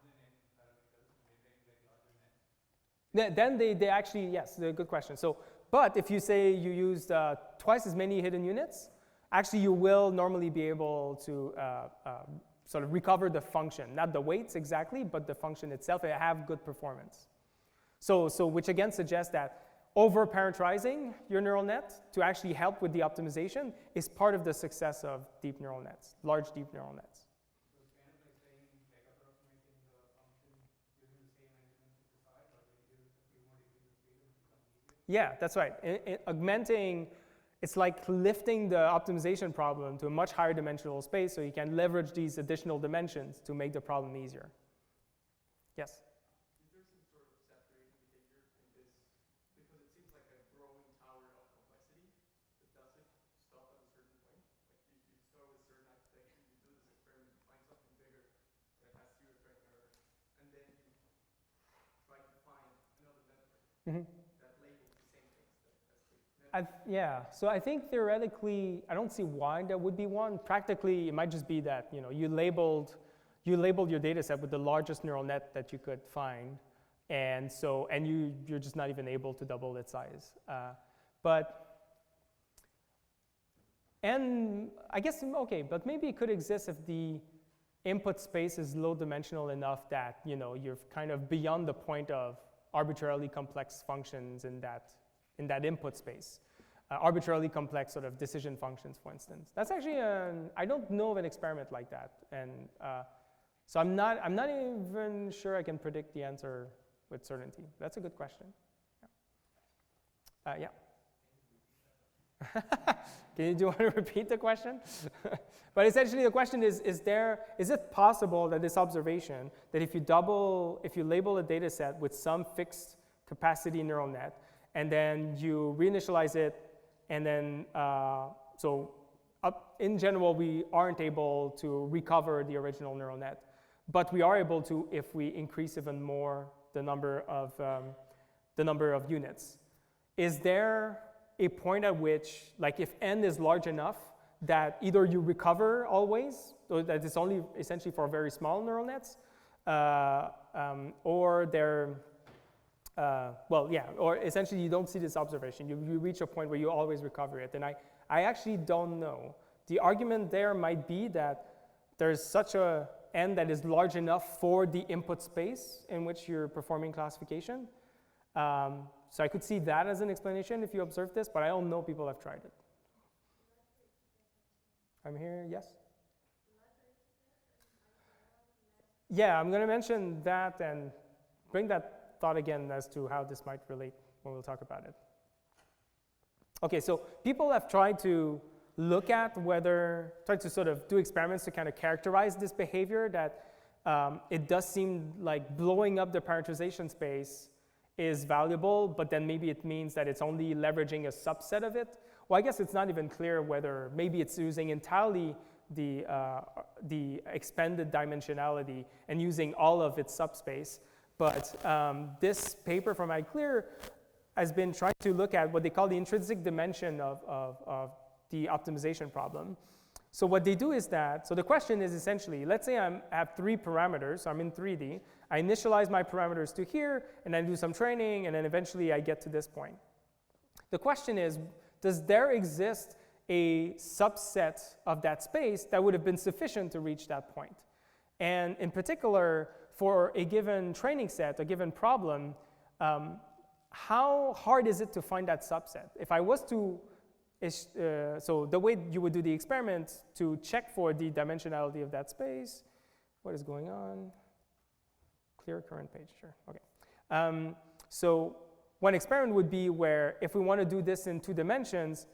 [SPEAKER 2] than n parameters, they trained larger nets.
[SPEAKER 1] Then they actually, yes, a good question. So, but if you say you used twice as many hidden units, actually you will normally be able to sort of recover the function, not the weights exactly, but the function itself, and have good performance. So which again suggests that over-parameterizing your neural net to actually help with the optimization is part of the success of deep neural nets, large deep neural nets.
[SPEAKER 2] So it's kind of like saying, like approximating the function using the same dimension to 5, but when you give a few more degrees of freedom, it becomes easier.
[SPEAKER 1] Yeah, that's right. Augmenting, it's like lifting the optimization problem to a much higher dimensional space so you can leverage these additional dimensions to make the problem easier. Yes?
[SPEAKER 2] Is there some sort of saturating behavior in this? Because it seems like a growing tower of complexity. But does it stop at a certain point? Like you start with certain architecture, you do this experiment, you find something bigger that has zero training error, and then you try to find another method that labels the same things that has two.
[SPEAKER 1] Yeah, so I think theoretically, I don't see why that would be one. Practically, it might just be that you labeled your data set with the largest neural net that you could find, and you're just not even able to double its size. And I guess, okay, but maybe it could exist if the input space is low dimensional enough that you're kind of beyond the point of arbitrarily complex functions in that input space. Arbitrarily complex sort of decision functions, for instance. That's actually, I don't know of an experiment like that. And so I'm not even sure I can predict the answer with certainty. That's a good question. Yeah. Do you want to repeat the question? But essentially the question is it possible that this observation, that if you label a data set with some fixed capacity neural net, and then you reinitialize it, and then, in general, we aren't able to recover the original neural net, but we are able to if we increase even more the number of units. Is there a point at which, like if n is large enough, that either you recover always, or that it's only essentially for very small neural nets, or they're or essentially you don't see this observation. You reach a point where you always recover it. And I actually don't know. The argument there might be that there's such a n that is large enough for the input space in which you're performing classification. So I could see that as an explanation if you observe this, but I don't know people have tried it. I'm here, yes? Yeah, I'm going to mention that and bring that thought again as to how this might relate when we'll talk about it. Okay, so people have tried to look at try to sort of do experiments to kind of characterize this behavior that it does seem like blowing up the parameterization space is valuable, but then maybe it means that it's only leveraging a subset of it. Well, I guess it's not even clear whether maybe it's using entirely the expanded dimensionality and using all of its subspace. But this paper from iClear has been trying to look at what they call the intrinsic dimension of the optimization problem. So what they do is that, so the question is essentially, let's say I have 3 parameters, so I'm in 3D. I initialize my parameters to here, and then do some training, and then eventually I get to this point. The question is, does there exist a subset of that space that would have been sufficient to reach that point? And in particular, for a given training set, a given problem, how hard is it to find that subset? If I was to, so the way you would do the experiment to check for the dimensionality of that space, what is going on? Clear current page, sure, okay. So one experiment would be where if we want to do this in 2 dimensions,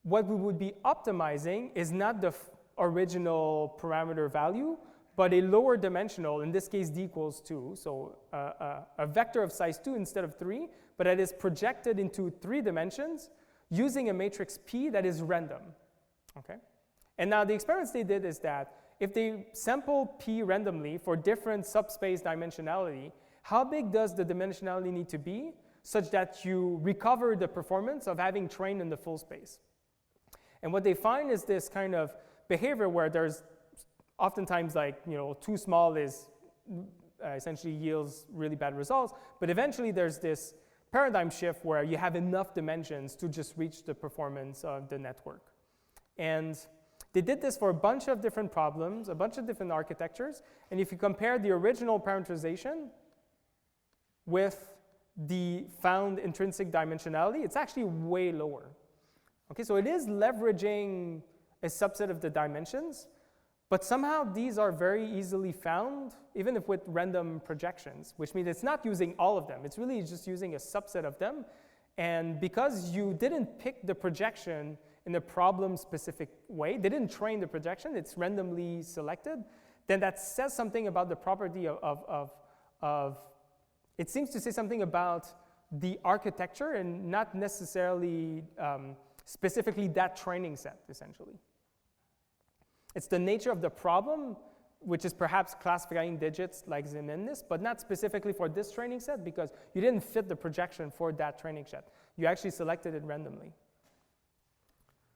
[SPEAKER 1] what we would be optimizing is not the original parameter value, but a lower dimensional, in this case d equals 2, so a vector of size 2 instead of 3, but that is projected into 3 dimensions using a matrix P that is random, okay? And now the experiments they did is that if they sample P randomly for different subspace dimensionality, how big does the dimensionality need to be such that you recover the performance of having trained in the full space? And what they find is this kind of behavior where there's oftentimes too small is essentially yields really bad results, but eventually there's this paradigm shift where you have enough dimensions to just reach the performance of the network. And They did this for a bunch of different problems, a bunch of different architectures, and if you compare the original parameterization with the found intrinsic dimensionality, it's actually way lower. Okay, so it is leveraging a subset of the dimensions, but somehow these are very easily found, even if with random projections, which means it's not using all of them. It's really just using a subset of them. And because you didn't pick the projection in a problem-specific way, they didn't train the projection, it's randomly selected, then that says something about the property of it seems to say something about the architecture and not necessarily specifically that training set, essentially. It's the nature of the problem, which is perhaps classifying digits like Zimenez, but not specifically for this training set because you didn't fit the projection for that training set. You actually selected it randomly.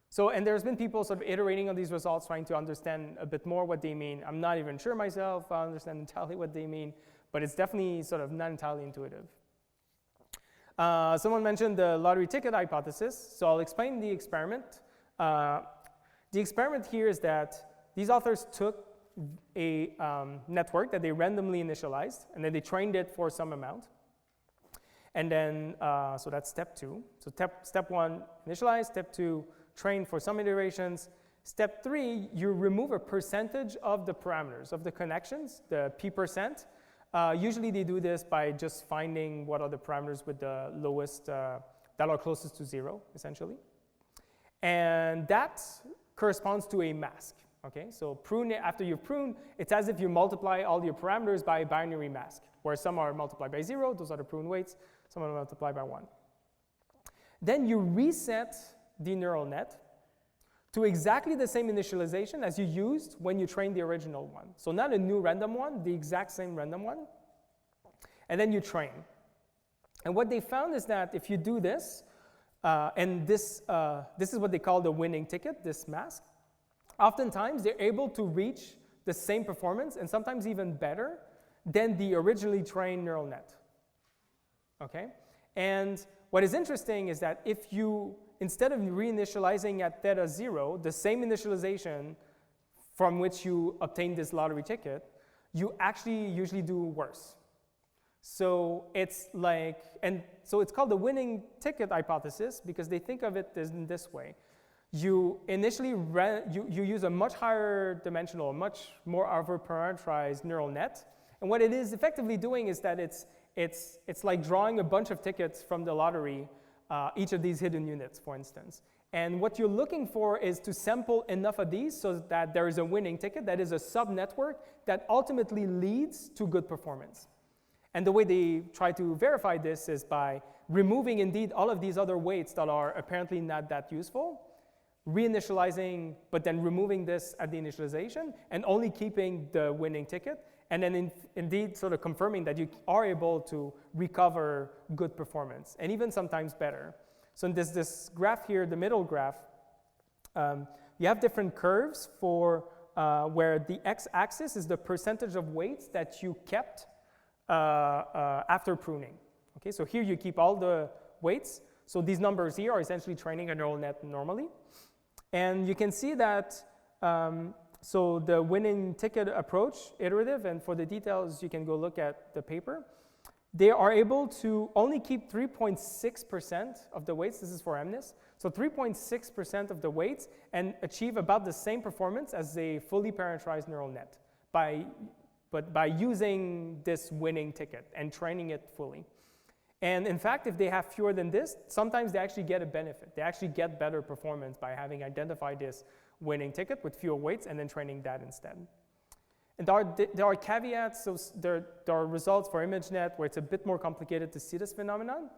[SPEAKER 1] So, and there's been people sort of iterating on these results, trying to understand a bit more what they mean. I'm not even sure myself I understand entirely what they mean, but it's definitely sort of not entirely intuitive. Someone mentioned the lottery ticket hypothesis, so I'll explain the experiment. The experiment here is that these authors took a network that they randomly initialized, and then they trained it for some amount. And then, so that's step 2. So step 1, initialize. Step 2, train for some iterations. Step 3, you remove a percentage of the parameters, of the connections, the p%. Usually they do this by just finding what are the parameters with the lowest, that are closest to 0, essentially. And that corresponds to a mask. Okay, so prune, after you prune, it's as if you multiply all your parameters by a binary mask, where some are multiplied by 0, those are the prune weights, some are multiplied by 1. Then you reset the neural net to exactly the same initialization as you used when you trained the original one. So not a new random one, the exact same random one. And then you train. And what they found is that if you do this, and this is what they call the winning ticket, this mask, oftentimes they're able to reach the same performance and sometimes even better than the originally trained neural net. Okay? And what is interesting is that if you, instead of reinitializing at theta 0, the same initialization from which you obtained this lottery ticket, you actually usually do worse. So it's like, and so it's called the winning ticket hypothesis because they think of it in this way. You initially, you use a much higher dimensional, much more overparameterized neural net. And what it is effectively doing is that it's like drawing a bunch of tickets from the lottery, each of these hidden units, for instance. And what you're looking for is to sample enough of these so that there is a winning ticket that is a sub-network that ultimately leads to good performance. And the way they try to verify this is by removing indeed all of these other weights that are apparently not that useful, reinitializing, but then removing this at the initialization, and only keeping the winning ticket, and then indeed sort of confirming that you are able to recover good performance, and even sometimes better. So in this graph here, the middle graph, you have different curves for where the x-axis is the percentage of weights that you kept after pruning. Okay, so here you keep all the weights. So these numbers here are essentially training a neural net normally. And you can see that, so the winning ticket approach, iterative, and for the details, you can go look at the paper. They are able to only keep 3.6% of the weights. This is for MNIST. So 3.6% of the weights and achieve about the same performance as a fully parameterized neural net but by using this winning ticket and training it fully. And in fact, if they have fewer than this, sometimes they actually get a benefit. They actually get better performance by having identified this winning ticket with fewer weights and then training that instead. And there are caveats, so there are results for ImageNet where it's a bit more complicated to see this phenomenon,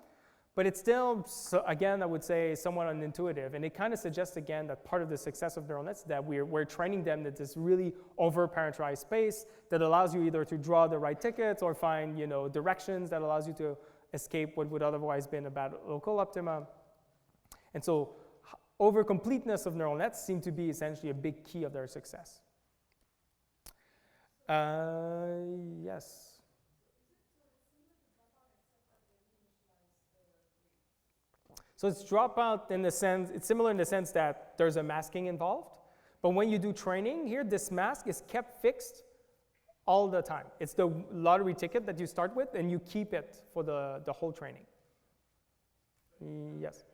[SPEAKER 1] but it's still, so again, I would say somewhat unintuitive. And it kind of suggests again that part of the success of neural nets is that we're training them in this really over-parameterized space that allows you either to draw the right tickets or find directions that allows you to escape what would otherwise been a bad local optima. And so over-completeness of neural nets seem to be essentially a big key of their success. Yes. So it's dropout in the sense, it's similar in the sense that there's a masking involved, But when you do training here, this mask is kept fixed all the time. It's the lottery ticket that you start with, and you keep it for the whole training. Yes.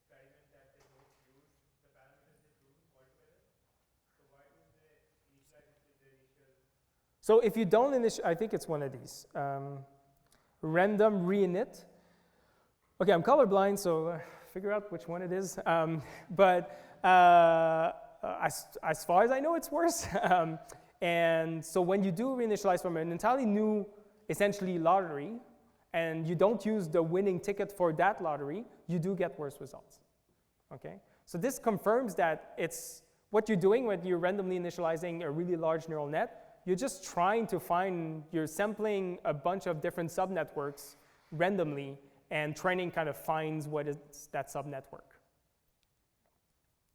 [SPEAKER 2] Experiment that they don't use the parameters they do altogether. So why don't they initialize it with the initial?
[SPEAKER 1] So if you don't initialize, I think it's one of these. Random reinit. Okay, I'm colorblind, so figure out which one it is. But as far as I know, it's worse. And so when you do reinitialize from an entirely new, essentially lottery, and you don't use the winning ticket for that lottery, you do get worse results. Okay? So this confirms that it's what you're doing when you're randomly initializing a really large neural net. You're just trying to find, you're sampling a bunch of different subnetworks randomly, and training kind of finds what is that subnetwork.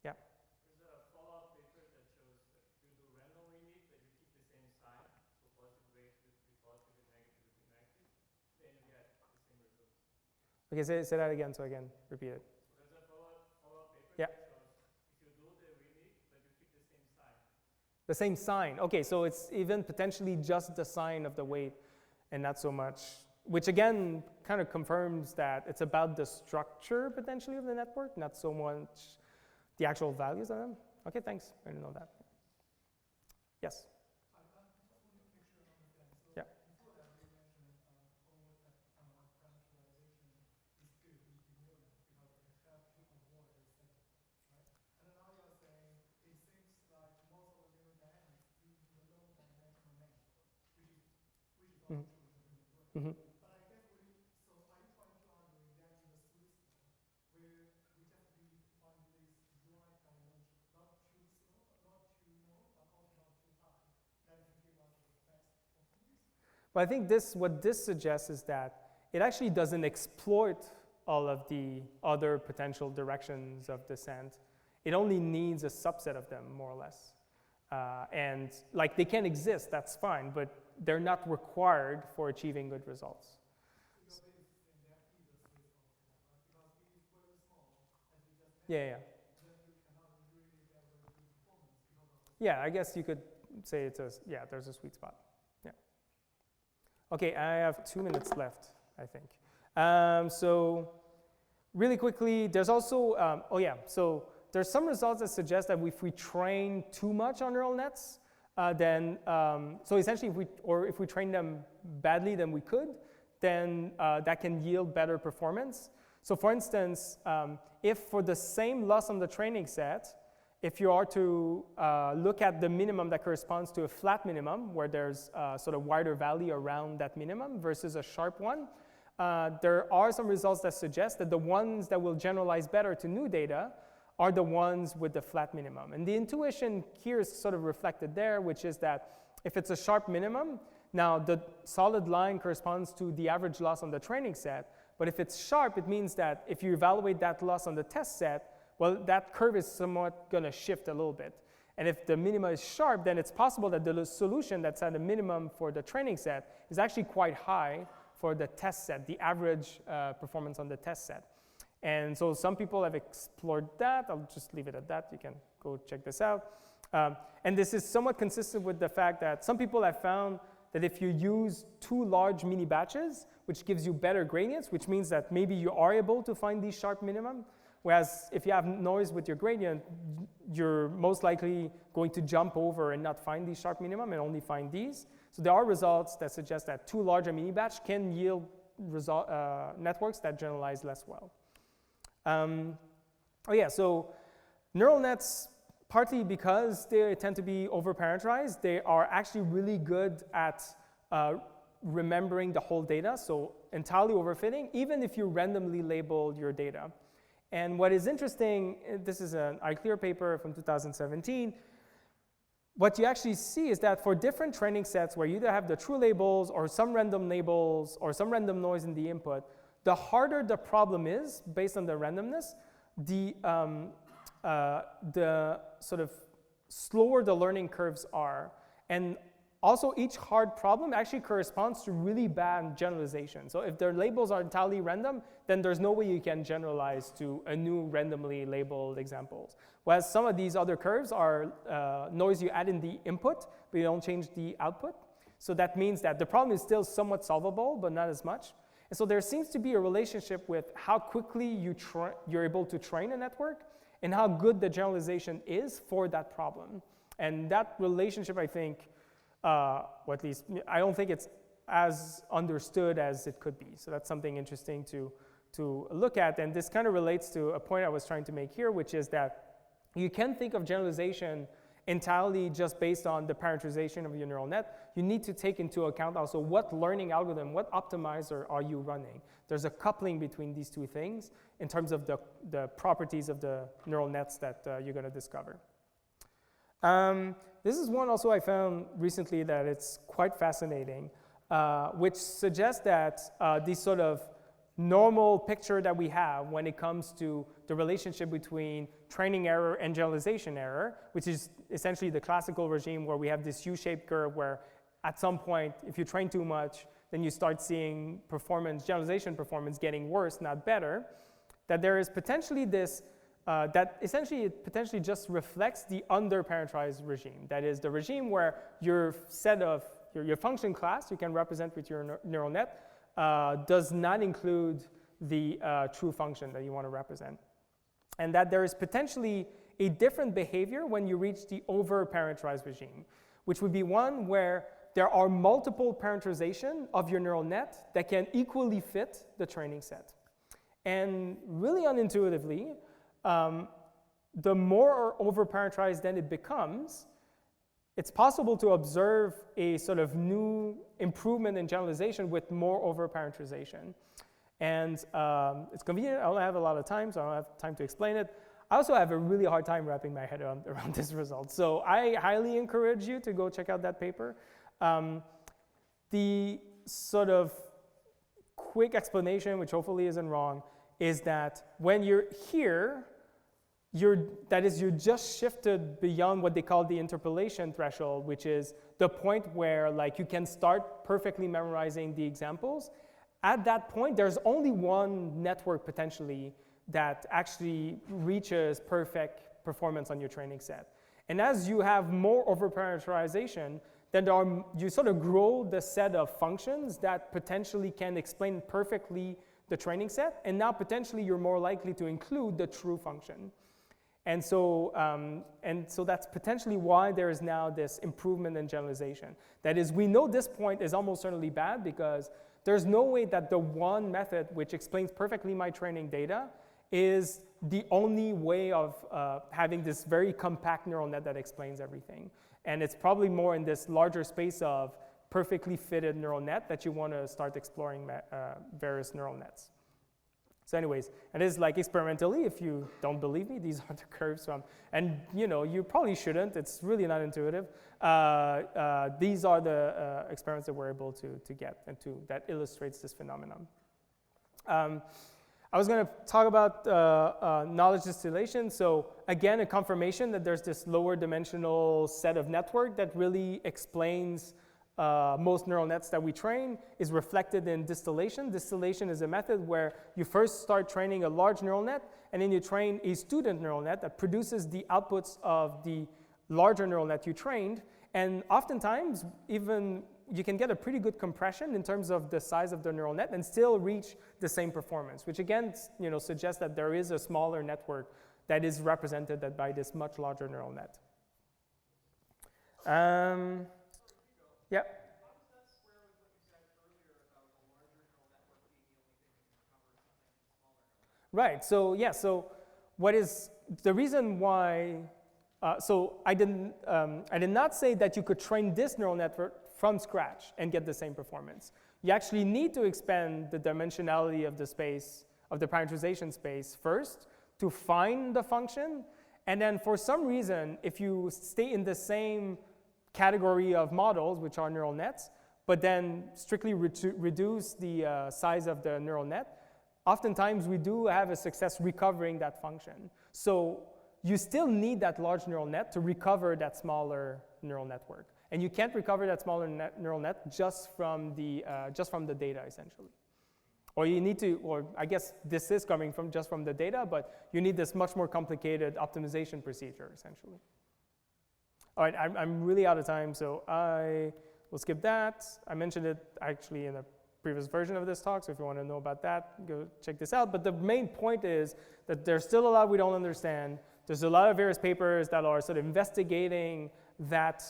[SPEAKER 1] Yeah?
[SPEAKER 2] There's a follow-up paper that shows that if you do random reinit, that you keep the same sign, so positive weights would be positive and negative would be negative, then you get the same results.
[SPEAKER 1] Okay, say that again so I can repeat it.
[SPEAKER 2] So there's a follow-up paper
[SPEAKER 1] Yeah.
[SPEAKER 2] that shows if you do the reinit, that you keep the same sign.
[SPEAKER 1] The same sign. Okay, so it's even potentially just the sign of the weight and not so much, which again kind of confirms that it's about the structure potentially of the network, not so much the actual values of them. Okay, thanks. I didn't know that. Yes? Yeah.
[SPEAKER 5] Before that, you mentioned overfit parameterization is good with deep neural net because it helps to avoid the setting, right? And then now you're saying it seems like most of the neural dynamics use the low-dimensional mesh, which is also true in the real world.
[SPEAKER 1] Mm-hmm.
[SPEAKER 5] But I guess so are you trying to argue that in the sweet spot where we just need to find this right dimension, not too slow, not too low, but also not too high, that can give us the best performance?
[SPEAKER 1] But I think what this suggests is that it actually doesn't exploit all of the other potential directions of descent. It only needs a subset of them, more or less. And like they can exist, that's fine, but they're not required for achieving good results.
[SPEAKER 5] So you're basically saying there is a sweet spot for that, right? Because it is very small, as you just mentioned,
[SPEAKER 1] Yeah.
[SPEAKER 5] then you cannot really get very good performance because of the
[SPEAKER 1] Yeah, I guess you could say there's a sweet spot. Yeah. Okay, I have 2 minutes left, I think. So really quickly, there's also, so there's some results that suggest that if we train too much on neural nets, so essentially if we train them badly than we could, then that can yield better performance. So for instance, if for the same loss on the training set, if you are to look at the minimum that corresponds to a flat minimum, where there's sort of wider valley around that minimum versus a sharp one, there are some results that suggest that the ones that will generalize better to new data are the ones with the flat minimum. And the intuition here is sort of reflected there, which is that if it's a sharp minimum, now the solid line corresponds to the average loss on the training set, but if it's sharp, it means that if you evaluate that loss on the test set, well, that curve is somewhat going to shift a little bit. And if the minima is sharp, then it's possible that the solution that's at a minimum for the training set is actually quite high for the test set, the average performance on the test set. And so some people have explored that. I'll just leave it at that. You can go check this out. And this is somewhat consistent with the fact that some people have found that if you use too large mini batches, which gives you better gradients, which means that maybe you are able to find these sharp minimum, whereas if you have noise with your gradient, you're most likely going to jump over and not find these sharp minimum and only find these. So there are results that suggest that too large a mini batch can yield networks that generalize less well. So neural nets, partly because they tend to be over-parameterized, they are actually really good at remembering the whole data, so entirely overfitting, even if you randomly label your data. And what is interesting, this is an iClear paper from 2017, what you actually see is that for different training sets where you either have the true labels or some random labels or some random noise in the input, the harder the problem is based on the randomness, the sort of slower the learning curves are. And also, each hard problem actually corresponds to really bad generalization. So if their labels are entirely random, then there's no way you can generalize to a new randomly labeled examples. Whereas some of these other curves are noise you add in the input, but you don't change the output. So that means that the problem is still somewhat solvable, but not as much. And so there seems to be a relationship with how quickly you're able to train a network and how good the generalization is for that problem. And that relationship, I think, or at least I don't think it's as understood as it could be. So that's something interesting to look at. And this kind of relates to a point I was trying to make here, which is that you can think of generalization entirely just based on the parameterization of your neural net. You need to take into account also what learning algorithm, what optimizer are you running. There's a coupling between these two things in terms of the properties of the neural nets that you're going to discover. This is one also I found recently that it's quite fascinating, which suggests that this sort of normal picture that we have when it comes to the relationship between training error and generalization error, which is essentially the classical regime where we have this U-shaped curve where at some point, if you train too much, then you start seeing generalization performance getting worse, not better, that there is potentially this that essentially it potentially just reflects the under-parameterized regime. That is the regime where your set of, your function class you can represent with your neural net does not include the true function that you want to represent. And that there is potentially a different behavior when you reach the over-parameterized regime, which would be one where there are multiple parameterization of your neural net that can equally fit the training set. And really unintuitively, the more over-parameterized then it becomes, it's possible to observe a sort of new improvement in generalization with more over-parameterization. And it's convenient. I don't have a lot of time, so I don't have time to explain it. I also have a really hard time wrapping my head around this result. So I highly encourage you to go check out that paper. The sort of quick explanation, which hopefully isn't wrong, is that when you're here, you just shifted beyond what they call the interpolation threshold, which is the point where like you can start perfectly memorizing the examples. At that point, there's only one network potentially that actually reaches perfect performance on your training set. And as you have more over-parameterization, then you sort of grow the set of functions that potentially can explain perfectly the training set, and now potentially you're more likely to include the true function. And so that's potentially why there is now this improvement in generalization. That is, we know this point is almost certainly bad because there's no way that the one method which explains perfectly my training data is the only way of having this very compact neural net that explains everything. And it's probably more in this larger space of perfectly fitted neural net that you want to start exploring various neural nets. So anyways, it is like experimentally, if you don't believe me, these are the curves from, and you probably shouldn't, it's really not intuitive. These are the experiments that we're able to get and that illustrates this phenomenon. I was going to talk about knowledge distillation. So again, a confirmation that there's this lower dimensional set of network that really explains most neural nets that we train is reflected in distillation. Distillation is a method where you first start training a large neural net, and then you train a student neural net that produces the outputs of the larger neural net you trained. And oftentimes, even you can get a pretty good compression in terms of the size of the neural net and still reach the same performance, which again suggests that there is a smaller network that is represented by this much larger neural net. Yeah.
[SPEAKER 2] How does that square with what you said earlier about a larger neural network being the only thing that can cover something smaller?
[SPEAKER 1] Right. So yeah. So what is the reason why? So I did not say that you could train this neural network from scratch and get the same performance. You actually need to expand the dimensionality of the space, of the parameterization space first to find the function. And then for some reason, if you stay in the same category of models, which are neural nets, but then strictly reduce the size of the neural net, oftentimes we do have a success recovering that function. So you still need that large neural net to recover that smaller neural network. And you can't recover that smaller neural net just from the data, essentially. Or you need to, or I guess this is coming from just from the data, but you need this much more complicated optimization procedure, essentially. All right, I'm really out of time, so I will skip that. I mentioned it actually in a previous version of this talk, so if you want to know about that, go check this out. But the main point is that there's still a lot we don't understand. There's a lot of various papers that are sort of investigating that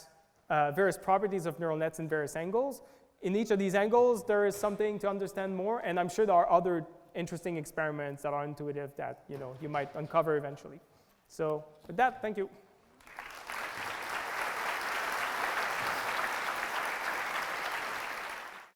[SPEAKER 1] various properties of neural nets in various angles. In each of these angles, there is something to understand more, and I'm sure there are other interesting experiments that are intuitive that you might uncover eventually. So with that, thank you.